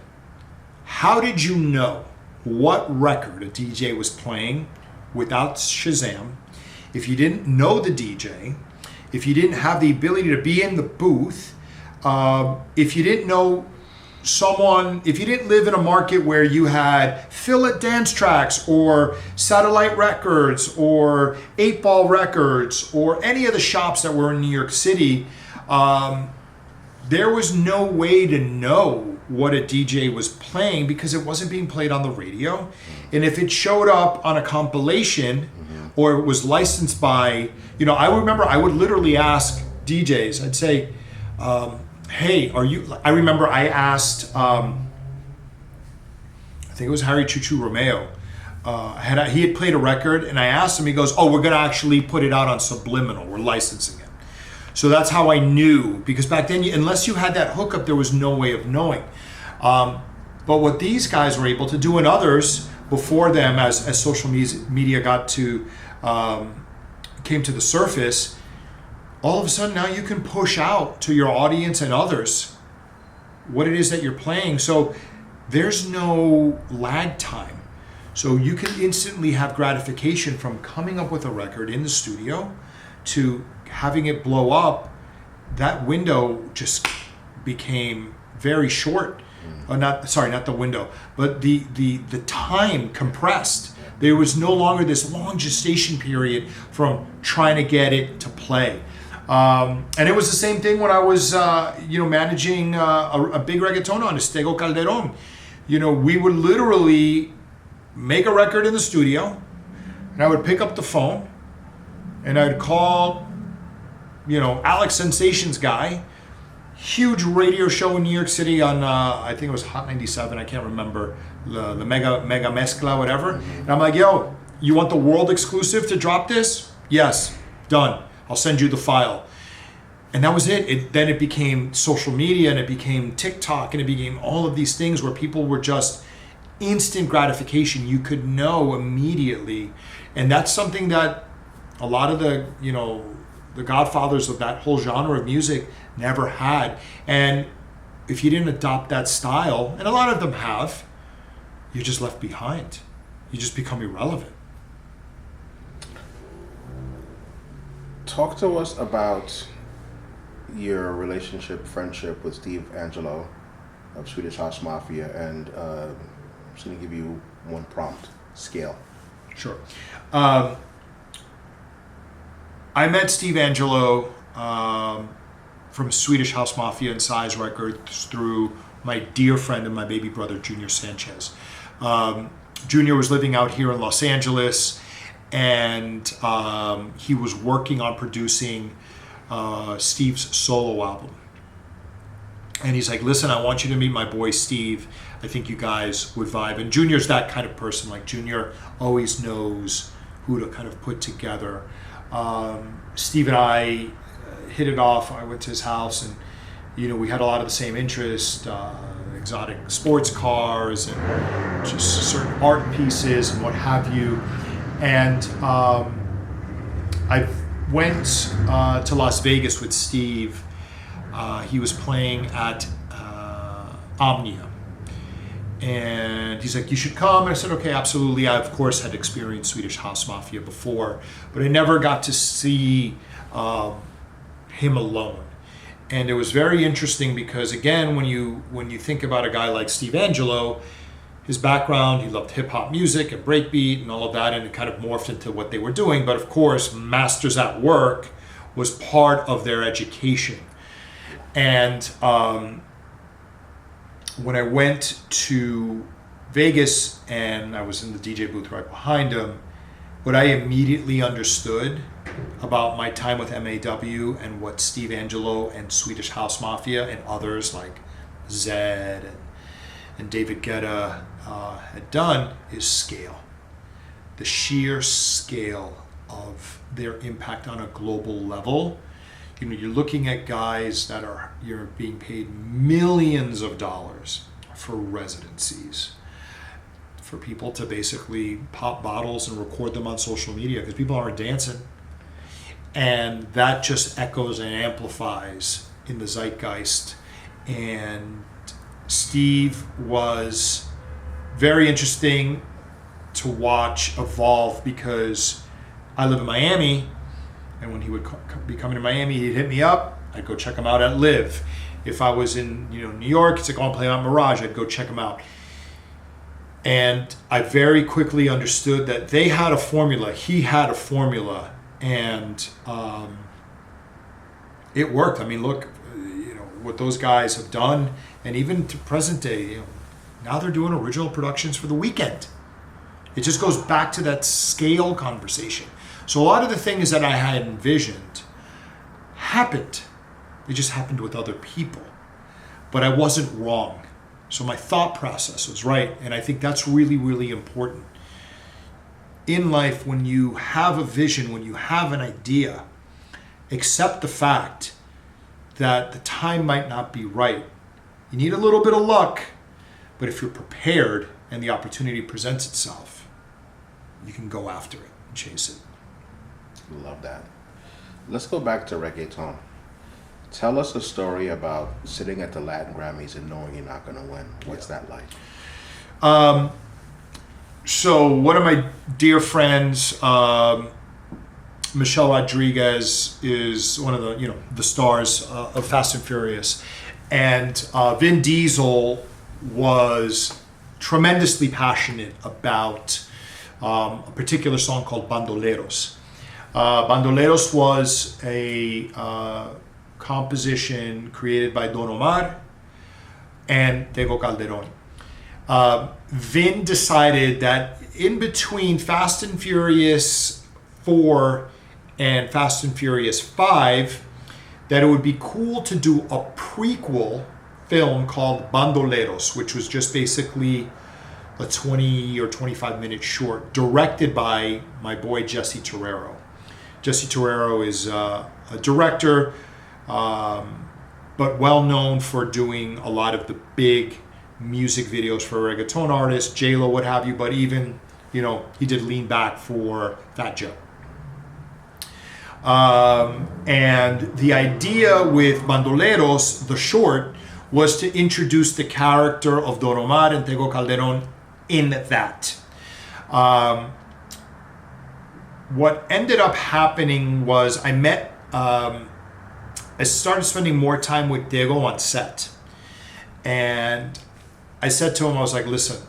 how did you know what record a DJ was playing without Shazam? If you didn't know the DJ, if you didn't have the ability to be in the booth, if you didn't know someone, if you didn't live in a market where you had Fill It Dance Tracks or Satellite Records or 8-Ball Records or any of the shops that were in New York City, there was no way to know what a DJ was playing because it wasn't being played on the radio. And if it showed up on a compilation or it was licensed by, I remember I would literally ask DJs, I'd say, hey, I remember I asked, I think it was Harry Choo Choo Romeo. He had played a record and I asked him, he goes, oh, we're going to actually put it out on Subliminal. We're licensing it. So that's how I knew, because back then, unless you had that hookup, there was no way of knowing. But what these guys were able to do, and others before them, as social media came to the surface, all of a sudden now you can push out to your audience and others what it is that you're playing. So there's no lag time. So you can instantly have gratification from coming up with a record in the studio to having it blow up. That window just became very short. Not the window, but the time compressed. There was no longer this long gestation period from trying to get it to play. And it was the same thing when I was, managing a big reggaeton artist, Tego Calderon. We would literally make a record in the studio, and I would pick up the phone, and I'd call, Alex Sensations guy, huge radio show in New York City on, I think it was Hot 97, I can't remember, the Mega Mezcla, whatever. And I'm like, yo, you want the world exclusive to drop this? Yes, done. I'll send you the file. And that was it. Then it became social media, and it became TikTok, and it became all of these things where people were just instant gratification. You could know immediately. And that's something that a lot of the godfathers of that whole genre of music never had. And if you didn't adopt that style, and a lot of them have, you're just left behind. You just become irrelevant. Talk to us about your friendship with Steve Angelo of Swedish House Mafia, and I'm just going to give you one prompt, scale. Sure. I met Steve Angelo from Swedish House Mafia and Size Records through my dear friend and my baby brother, Junior Sanchez. Junior was living out here in Los Angeles, and he was working on producing Steve's solo album. And he's like, listen, I want you to meet my boy Steve. I think you guys would vibe. And Junior's that kind of person. Like, Junior always knows who to kind of put together. Steve and I hit it off. I went to his house, and we had a lot of the same interests, exotic sports cars and just certain art pieces and what have you. And I went to Las Vegas with Steve. He was playing at Omnia. And he's like, you should come. And I said, okay, absolutely. I, of course, had experienced Swedish House Mafia before, but I never got to see him alone. And it was very interesting because, again, when you think about a guy like Steve Angelo, his background, he loved hip-hop music and breakbeat and all of that, and it kind of morphed into what they were doing. But, of course, Masters at Work was part of their education. And when I went to Vegas and I was in the DJ booth right behind him, what I immediately understood about my time with MAW and what Steve Angelo and Swedish House Mafia and others like Zed and David Guetta had done is scale. The sheer scale of their impact on a global level. You're looking at guys that you're being paid millions of dollars for residencies, for people to basically pop bottles and record them on social media because people aren't dancing. And that just echoes and amplifies in the zeitgeist. And Steve was very interesting to watch evolve because I live in Miami, And when he would be coming to Miami, he'd hit me up. I'd go check him out at Live. If I was in New York, he'd say, "Go and play on Mirage." I'd go check him out. And I very quickly understood that they had a formula. He had a formula. And it worked. I mean, look, what those guys have done. And even to present day, now they're doing original productions for the weekend. It just goes back to that scale conversation. So a lot of the things that I had envisioned happened. They just happened with other people. But I wasn't wrong. So my thought process was right. And I think that's really, really important. In life, when you have a vision, when you have an idea, accept the fact that the time might not be right. You need a little bit of luck, but if you're prepared and the opportunity presents itself, you can go after it and chase it. Love that. Let's go back to reggaeton. Tell us a story about sitting at the Latin Grammys and knowing you're not going to win. What's that like? So one of my dear friends, Michelle Rodriguez, is one of the stars of Fast and Furious, and Vin Diesel was tremendously passionate about a particular song called Bandoleros. Bandoleros was a composition created by Don Omar and Tego Calderon. Vin decided that in between Fast and Furious 4 and Fast and Furious 5, that it would be cool to do a prequel film called Bandoleros, which was just basically a 20 or 25 minute short directed by my boy Jesse Terrero. Jesse Terrero is a director, but well known for doing a lot of the big music videos for reggaeton artists, J-Lo, what have you, but even, he did Lean Back for Fat Joe. And the idea with Bandoleros, the short, was to introduce the character of Don Omar and Tego Calderon in that. What ended up happening was I started spending more time with Tego on set. And I said to him, I was like, listen,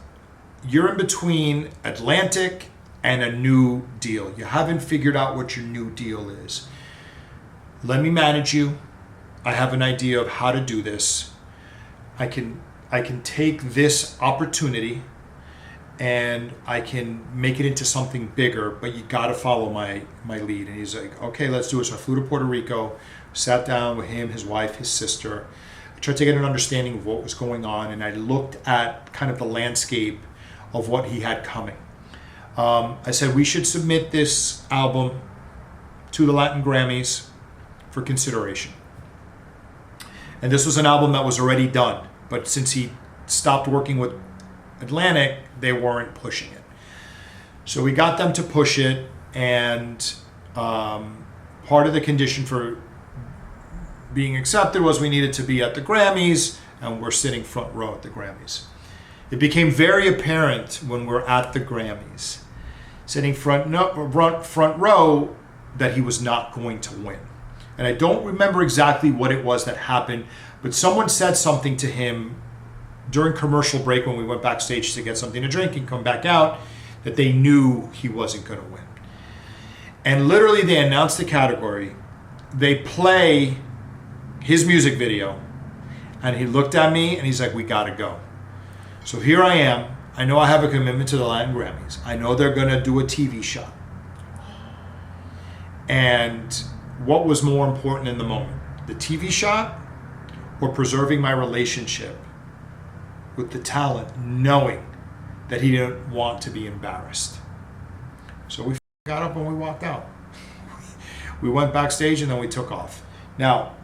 you're in between Atlantic and a new deal. You haven't figured out what your new deal is. Let me manage you. I have an idea of how to do this. I can take this opportunity and I can make it into something bigger, but you got to follow my lead. And he's like, okay, let's do it. So I flew to Puerto Rico, sat down with him, his wife, his sister. I tried to get an understanding of what was going on, and I looked at kind of the landscape of what he had coming. I said, we should submit this album to the Latin Grammys for consideration. And this was an album that was already done, but since he stopped working with Atlantic, they weren't pushing it. So we got them to push it, and part of the condition for being accepted was we needed to be at the Grammys, and we're sitting front row at the Grammys. It became very apparent when we're at the Grammys, sitting front row, that he was not going to win. And I don't remember exactly what it was that happened, but someone said something to him during commercial break when we went backstage to get something to drink and come back out, that they knew he wasn't going to win. And literally they announced the category, they play his music video, and he looked at me and he's like, we gotta go. So here I am. I know I have a commitment to the Latin Grammys. I know they're gonna do a TV shot. And what was more important in the moment? The TV shot or preserving my relationship with the talent, knowing that he didn't want to be embarrassed? So we got up and we walked out. We went backstage and then we took off. Now,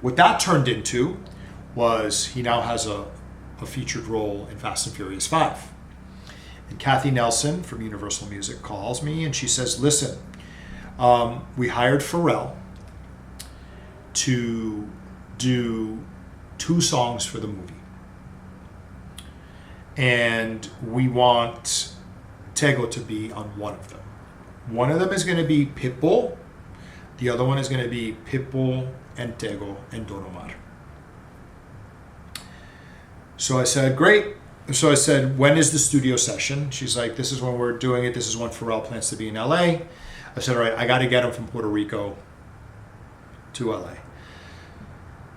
what that turned into was he now has a featured role in Fast and Furious 5. And Kathy Nelson from Universal Music calls me and she says, listen, we hired Pharrell to do 2 songs for the movie. And we want Tego to be on one of them. One of them is going to be Pitbull. The other one is going to be Pitbull and Tego and Don Omar. So I said, great. So I said, when is the studio session? She's like, this is when we're doing it. This is when Pharrell plans to be in LA. I said, all right, I got to get him from Puerto Rico to LA.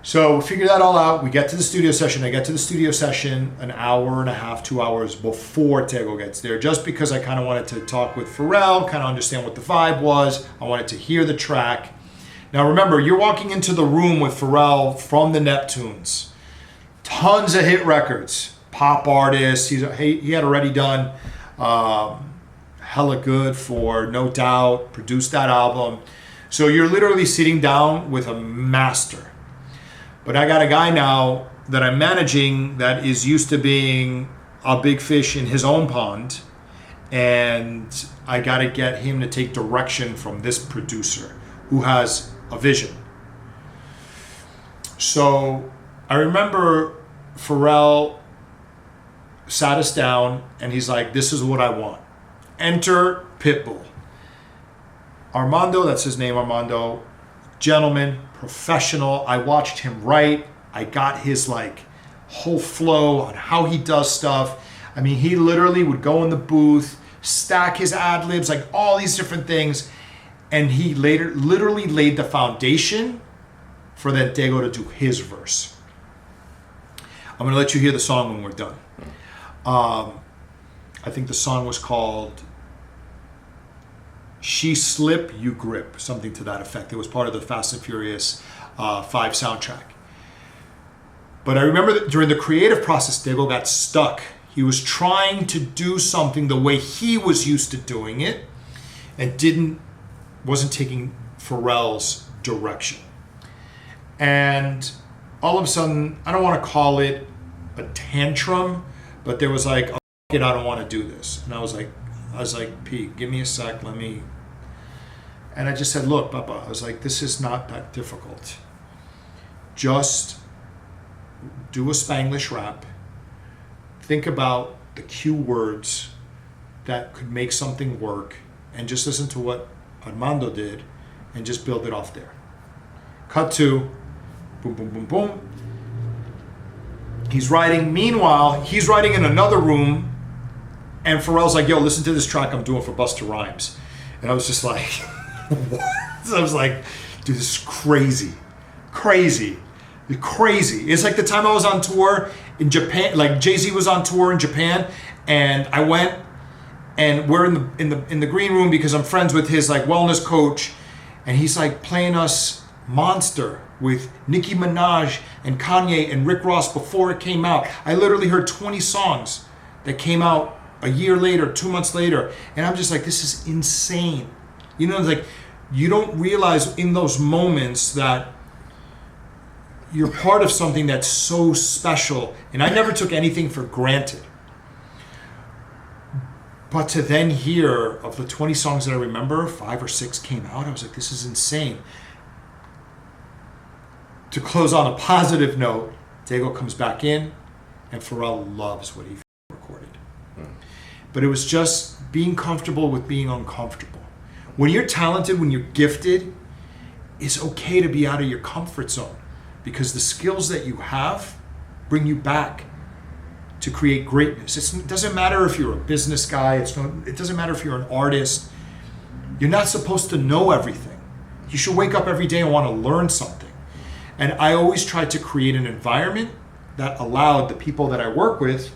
So we figure that all out. We get to the studio session. I get to the studio session an hour and a half, 2 hours before Tego gets there, just because I kind of wanted to talk with Pharrell, kind of understand what the vibe was. I wanted to hear the track. Now remember, you're walking into the room with Pharrell from the Neptunes. Tons of hit records, pop artists. He had already done Hella Good for No Doubt, produced that album. So you're literally sitting down with a master. But I got a guy now that I'm managing that is used to being a big fish in his own pond. And I got to get him to take direction from this producer who has a vision. So I remember Pharrell sat us down and he's like, this is what I want. Enter Pitbull. Armando, that's his name, Armando, gentleman, professional. I watched him write. I got his whole flow on how he does stuff. I mean, he literally would go in the booth, stack his ad libs, all these different things. And he literally laid the foundation for then Tego to do his verse. I'm going to let you hear the song when we're done. I think the song was called She Slip, You Grip, something to that effect. It was part of the Fast and Furious 5 soundtrack. But I remember that during the creative process, Tego got stuck. He was trying to do something the way he was used to doing it and wasn't taking Pharrell's direction. And all of a sudden, I don't want to call it a tantrum, but there was oh, I don't want to do this. And I was like, Pete, give me a sec, and I just said, look, Papa, I was like, this is not that difficult. Just do a Spanglish rap. Think about the cue words that could make something work, and just listen to what Armando did, and just build it off there. Cut to, boom, boom, boom, boom. He's writing. Meanwhile, he's writing in another room, and Pharrell's like, yo, listen to this track I'm doing for Busta Rhymes. And I was just like, what? So I was like, dude, this is crazy. Crazy. It's like the time I was on tour in Japan, Jay-Z was on tour in Japan, and I went, and we're in the green room because I'm friends with his wellness coach, and he's playing us Monster with Nicki Minaj and Kanye and Rick Ross before it came out. I literally heard 20 songs that came out a year later, 2 months later, and I'm just like, this is insane. You don't realize in those moments that you're part of something that's so special, and I never took anything for granted. But to then hear of the 20 songs that I remember, 5 or 6 came out, I was like, this is insane. To close on a positive note, Tego comes back in, and Pharrell loves what he recorded. But it was just being comfortable with being uncomfortable. When you're talented, when you're gifted, it's okay to be out of your comfort zone, because the skills that you have bring you back to create greatness. It doesn't matter if you're a business guy. It doesn't matter if you're an artist. You're not supposed to know everything. You should wake up every day and want to learn something. And I always tried to create an environment that allowed the people that I work with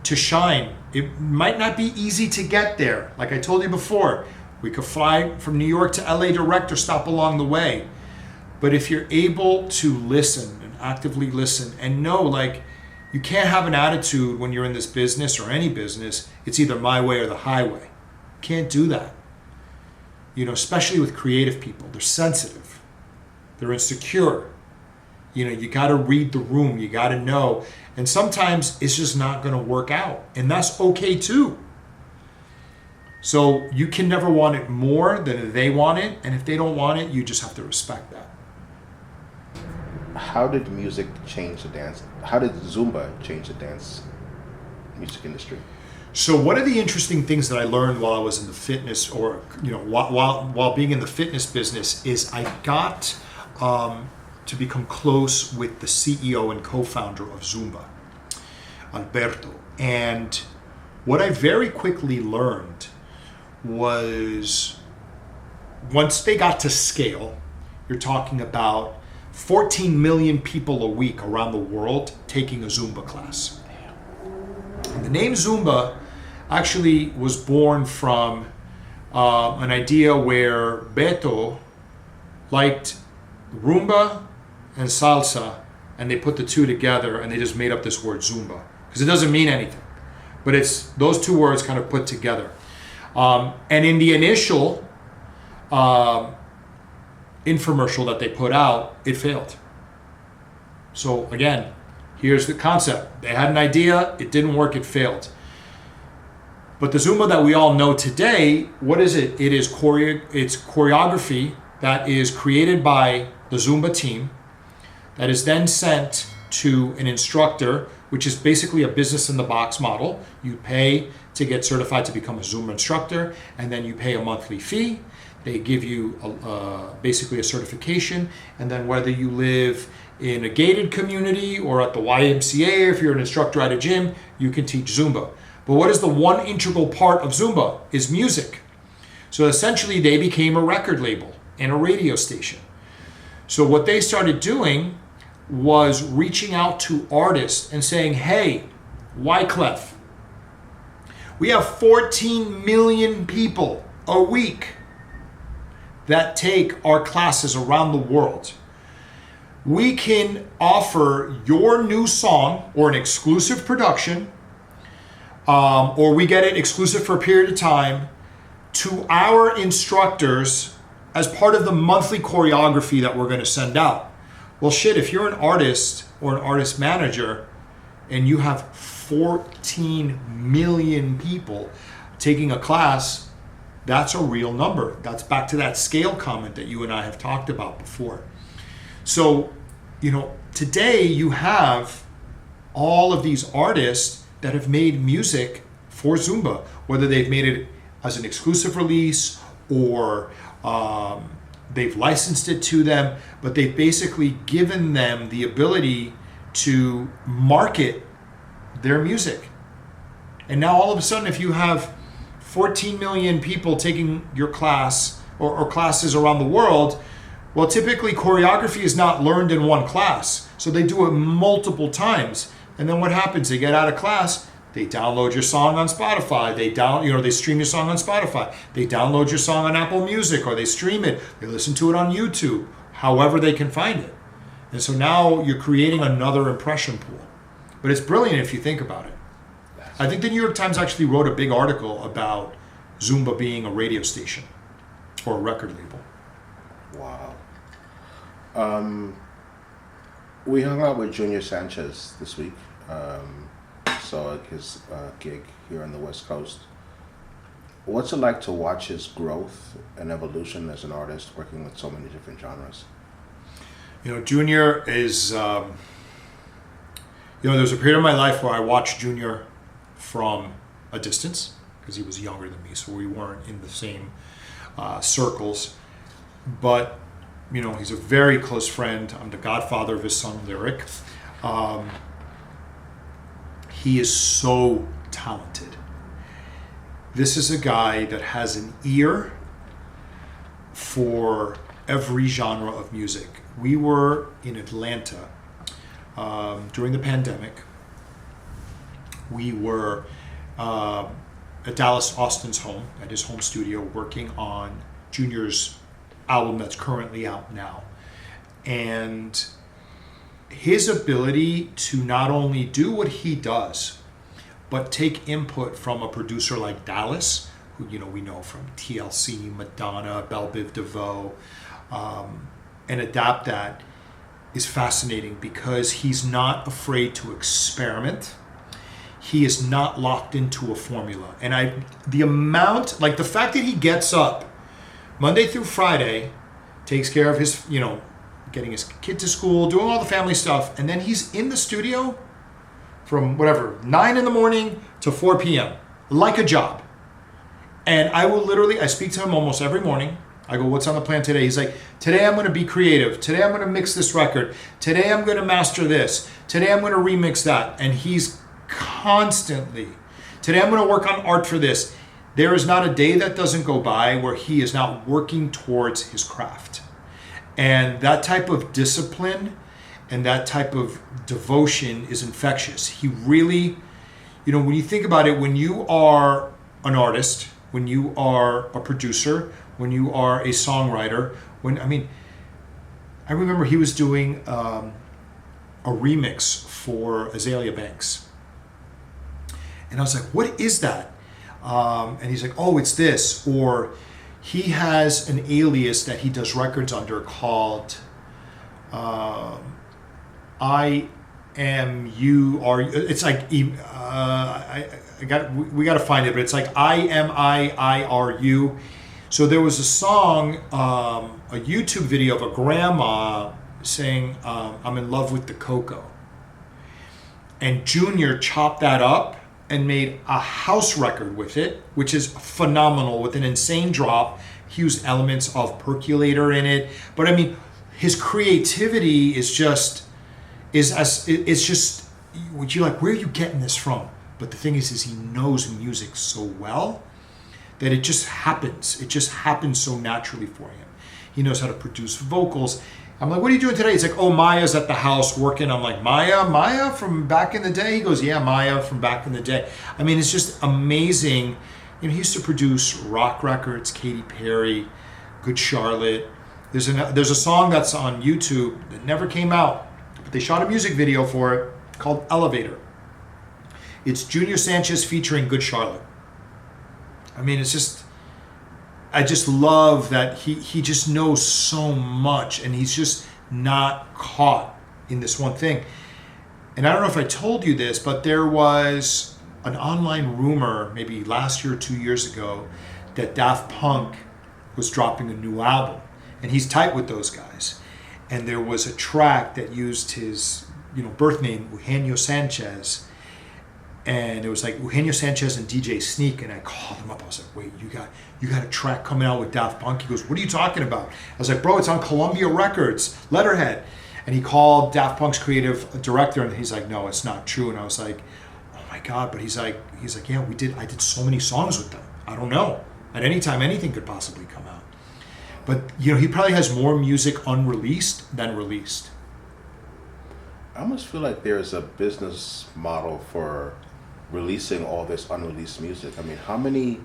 to shine. It might not be easy to get there. Like I told you before, we could fly from New York to LA direct or stop along the way. But if you're able to listen and actively listen and know, you can't have an attitude when you're in this business or any business, it's either my way or the highway. You can't do that. Especially with creative people, they're sensitive. They're insecure. You got to read the room. You got to know. And sometimes it's just not going to work out. And that's okay too. So you can never want it more than they want it. And if they don't want it, you just have to respect that. How did music change the dance? How did Zumba change the dance music industry? So one of the interesting things that I learned while I was in the fitness, or while being in the fitness business, is I got to become close with the CEO and co-founder of Zumba, Alberto. And what I very quickly learned was, once they got to scale, you're talking about 14 million people a week around the world taking a Zumba class. And the name Zumba actually was born from an idea where Beto liked rumba and salsa, and they put the two together and they just made up this word Zumba, because it doesn't mean anything, but it's those two words kind of put together. And in the initial infomercial that they put out, it failed. So again, here's the concept. They had an idea, it didn't work, it failed. But the Zumba that we all know today, what is it? It's choreography that is created by the Zumba team, that is then sent to an instructor, which is basically a business in the box model. You pay to get certified to become a Zumba instructor, and then you pay a monthly fee. They give you basically a certification, and then whether you live in a gated community or at the YMCA, if you're an instructor at a gym, you can teach Zumba. But what is the one integral part of Zumba? Is music. So essentially they became a record label and a radio station. So what they started doing was reaching out to artists and saying, hey, Wyclef, we have 14 million people a week that take our classes around the world. We can offer your new song or an exclusive production, or we get it exclusive for a period of time, to our instructors as part of the monthly choreography that we're going to send out. Well, shit, if you're an artist or an artist manager and you have 14 million people taking a class, that's a real number. That's back to that scale comment that you and I have talked about before. So, today you have all of these artists that have made music for Zumba, whether they've made it as an exclusive release or they've licensed it to them, but they've basically given them the ability to market their music. And now all of a sudden, if you have 14 million people taking your class or classes around the world, well, typically choreography is not learned in one class. So they do it multiple times. And then what happens? They get out of class, they download your song on Spotify. They stream your song on Spotify. They download your song on Apple Music, or they stream it. They listen to it on YouTube, however they can find it. And so now you're creating another impression pool. But it's brilliant if you think about it. I think the New York Times actually wrote a big article about Zumba being a radio station or a record label. Wow. We hung out with Junior Sanchez this week. Saw his gig here on the West Coast. What's it like to watch his growth and evolution as an artist, working with so many different genres? Junior is, there was a period of my life where I watched Junior from a distance, because he was younger than me, so we weren't in the same circles. But, he's a very close friend. I'm the godfather of his son, Lyric. He is so talented. This is a guy that has an ear for every genre of music. We were in Atlanta during the pandemic. We were at Dallas Austin's home, at his home studio, working on Junior's album that's currently out now. And his ability to not only do what he does, but take input from a producer like Dallas, who we know from TLC, Madonna, Belle Biv DeVoe, and adapt that, is fascinating, because he's not afraid to experiment. He is not locked into a formula. And the fact that he gets up Monday through Friday, takes care of his, getting his kid to school, doing all the family stuff, and then he's in the studio from 9 in the morning to 4 p.m. like a job. And I speak to him almost every morning. I go, what's on the plan today? He's like, today I'm going to be creative. Today I'm going to mix this record. Today I'm going to master this. Today I'm going to remix that. And he's constantly, today I'm going to work on art for this. There is not a day that doesn't go by where he is not working towards his craft. And that type of discipline and that type of devotion is infectious. He really, when you think about it, when you are an artist, when you are a producer, when you are a songwriter, I remember he was doing a remix for Azalea Banks. And I was like, what is that? And he's like, oh, it's this. Or he has an alias that he does records under called IMUR. It's like, we got to find it, but it's like IMIIRU. So there was a song, a YouTube video of a grandma saying, I'm in love with the cocoa. And Junior chopped that up and made a house record with it, which is phenomenal, with an insane drop. He used elements of percolator in it. But I mean, his creativity is just, it's just, would you like, where are you getting this from? But the thing is he knows music so well that it just happens. It just happens so naturally for him. He knows how to produce vocals. I'm like, what are you doing today? He's like, oh, Maya's at the house working. I'm like, Maya from back in the day? He goes, yeah, Maya from back in the day. I mean, it's just amazing. He used to produce rock records, Katy Perry, Good Charlotte. There's a song that's on YouTube that never came out, but they shot a music video for it called Elevator. It's Junior Sanchez featuring Good Charlotte. I mean, it's just, I just love that he just knows so much, and he's just not caught in this one thing. And I don't know if I told you this, but there was an online rumor maybe last year or 2 years ago that Daft Punk was dropping a new album, and he's tight with those guys. And there was a track that used his birth name, Eugenio Sanchez. And it was like Eugenio Sanchez and DJ Sneak, and I called him up. I was like, wait, you got a track coming out with Daft Punk? He goes, what are you talking about? I was like, bro, it's on Columbia Records, Letterhead. And he called Daft Punk's creative director, and he's like, no, it's not true. And I was like, oh my God. But he's like, yeah, I did so many songs with them. I don't know. At any time, anything could possibly come out. But, he probably has more music unreleased than released. I almost feel like there's a business model for releasing all this unreleased music. I mean, how many?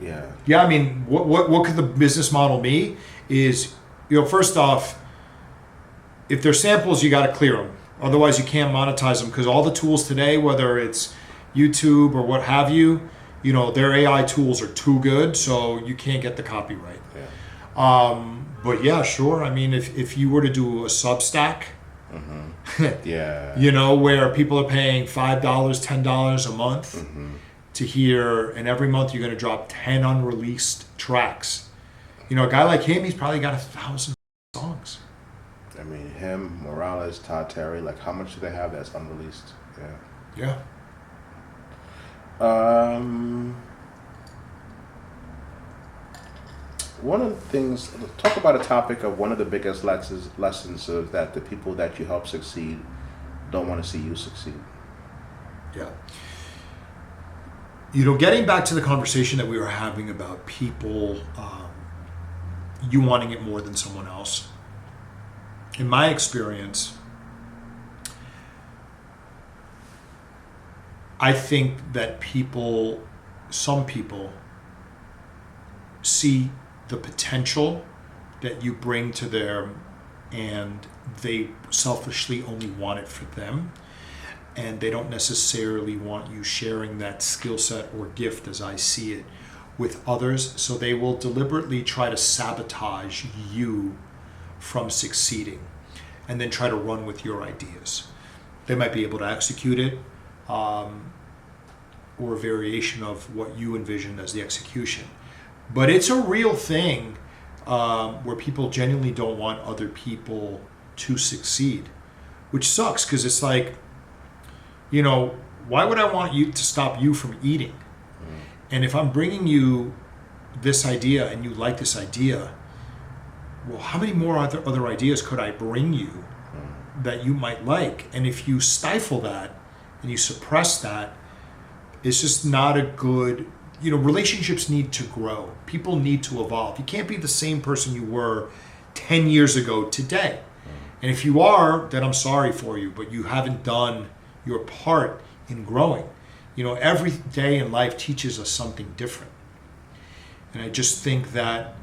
Yeah. I mean, what could the business model be? Is first off, if they're samples, you got to clear them. Otherwise, you can't monetize them, because all the tools today, whether it's YouTube or what have you, their AI tools are too good, so you can't get the copyright. Yeah. But yeah, sure. I mean, if you were to do a Substack. Mm-hmm. Yeah. Where people are paying $5, $10 a month mm-hmm. to hear, and every month you're going to drop 10 unreleased tracks. A guy like him, he's probably got 1,000 songs. I mean, him, Morales, Todd Terry, like, how much do they have that's unreleased? Yeah. One of the things, talk about a topic of one of the biggest lessons of that the people that you help succeed don't want to see you succeed. Yeah. Getting back to the conversation that we were having about people, you wanting it more than someone else. In my experience, I think that some people see the potential that you bring to them, and they selfishly only want it for them, and they don't necessarily want you sharing that skill set or gift, as I see it, with others. So they will deliberately try to sabotage you from succeeding, and then try to run with your ideas. They might be able to execute it, or a variation of what you envision as the execution. But it's a real thing where people genuinely don't want other people to succeed, which sucks, because it's like, why would I want you to stop you from eating? And if I'm bringing you this idea and you like this idea, well, how many more other ideas could I bring you that you might like? And if you stifle that and you suppress that, it's just not a good, relationships need to grow. People need to evolve. You can't be the same person you were 10 years ago today. And if you are, then I'm sorry for you, but you haven't done your part in growing. Every day in life teaches us something different. And I just think that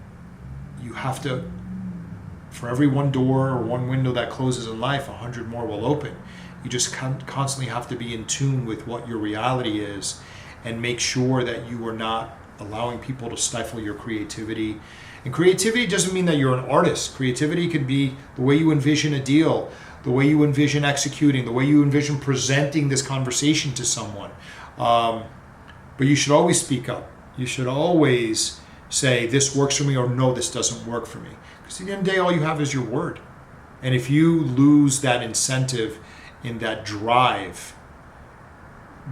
you have to, for every one door or one window that closes in life, 100 more will open. You just constantly have to be in tune with what your reality is and make sure that you are not allowing people to stifle your creativity. And creativity doesn't mean that you're an artist. Creativity could be the way you envision a deal, the way you envision executing, the way you envision presenting this conversation to someone. But you should always speak up. You should always say, this works for me, or no, this doesn't work for me. Because at the end of the day, all you have is your word. And if you lose that incentive and that drive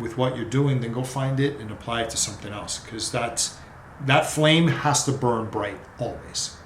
with what you're doing, then go find it and apply it to something else. Because that flame has to burn bright always.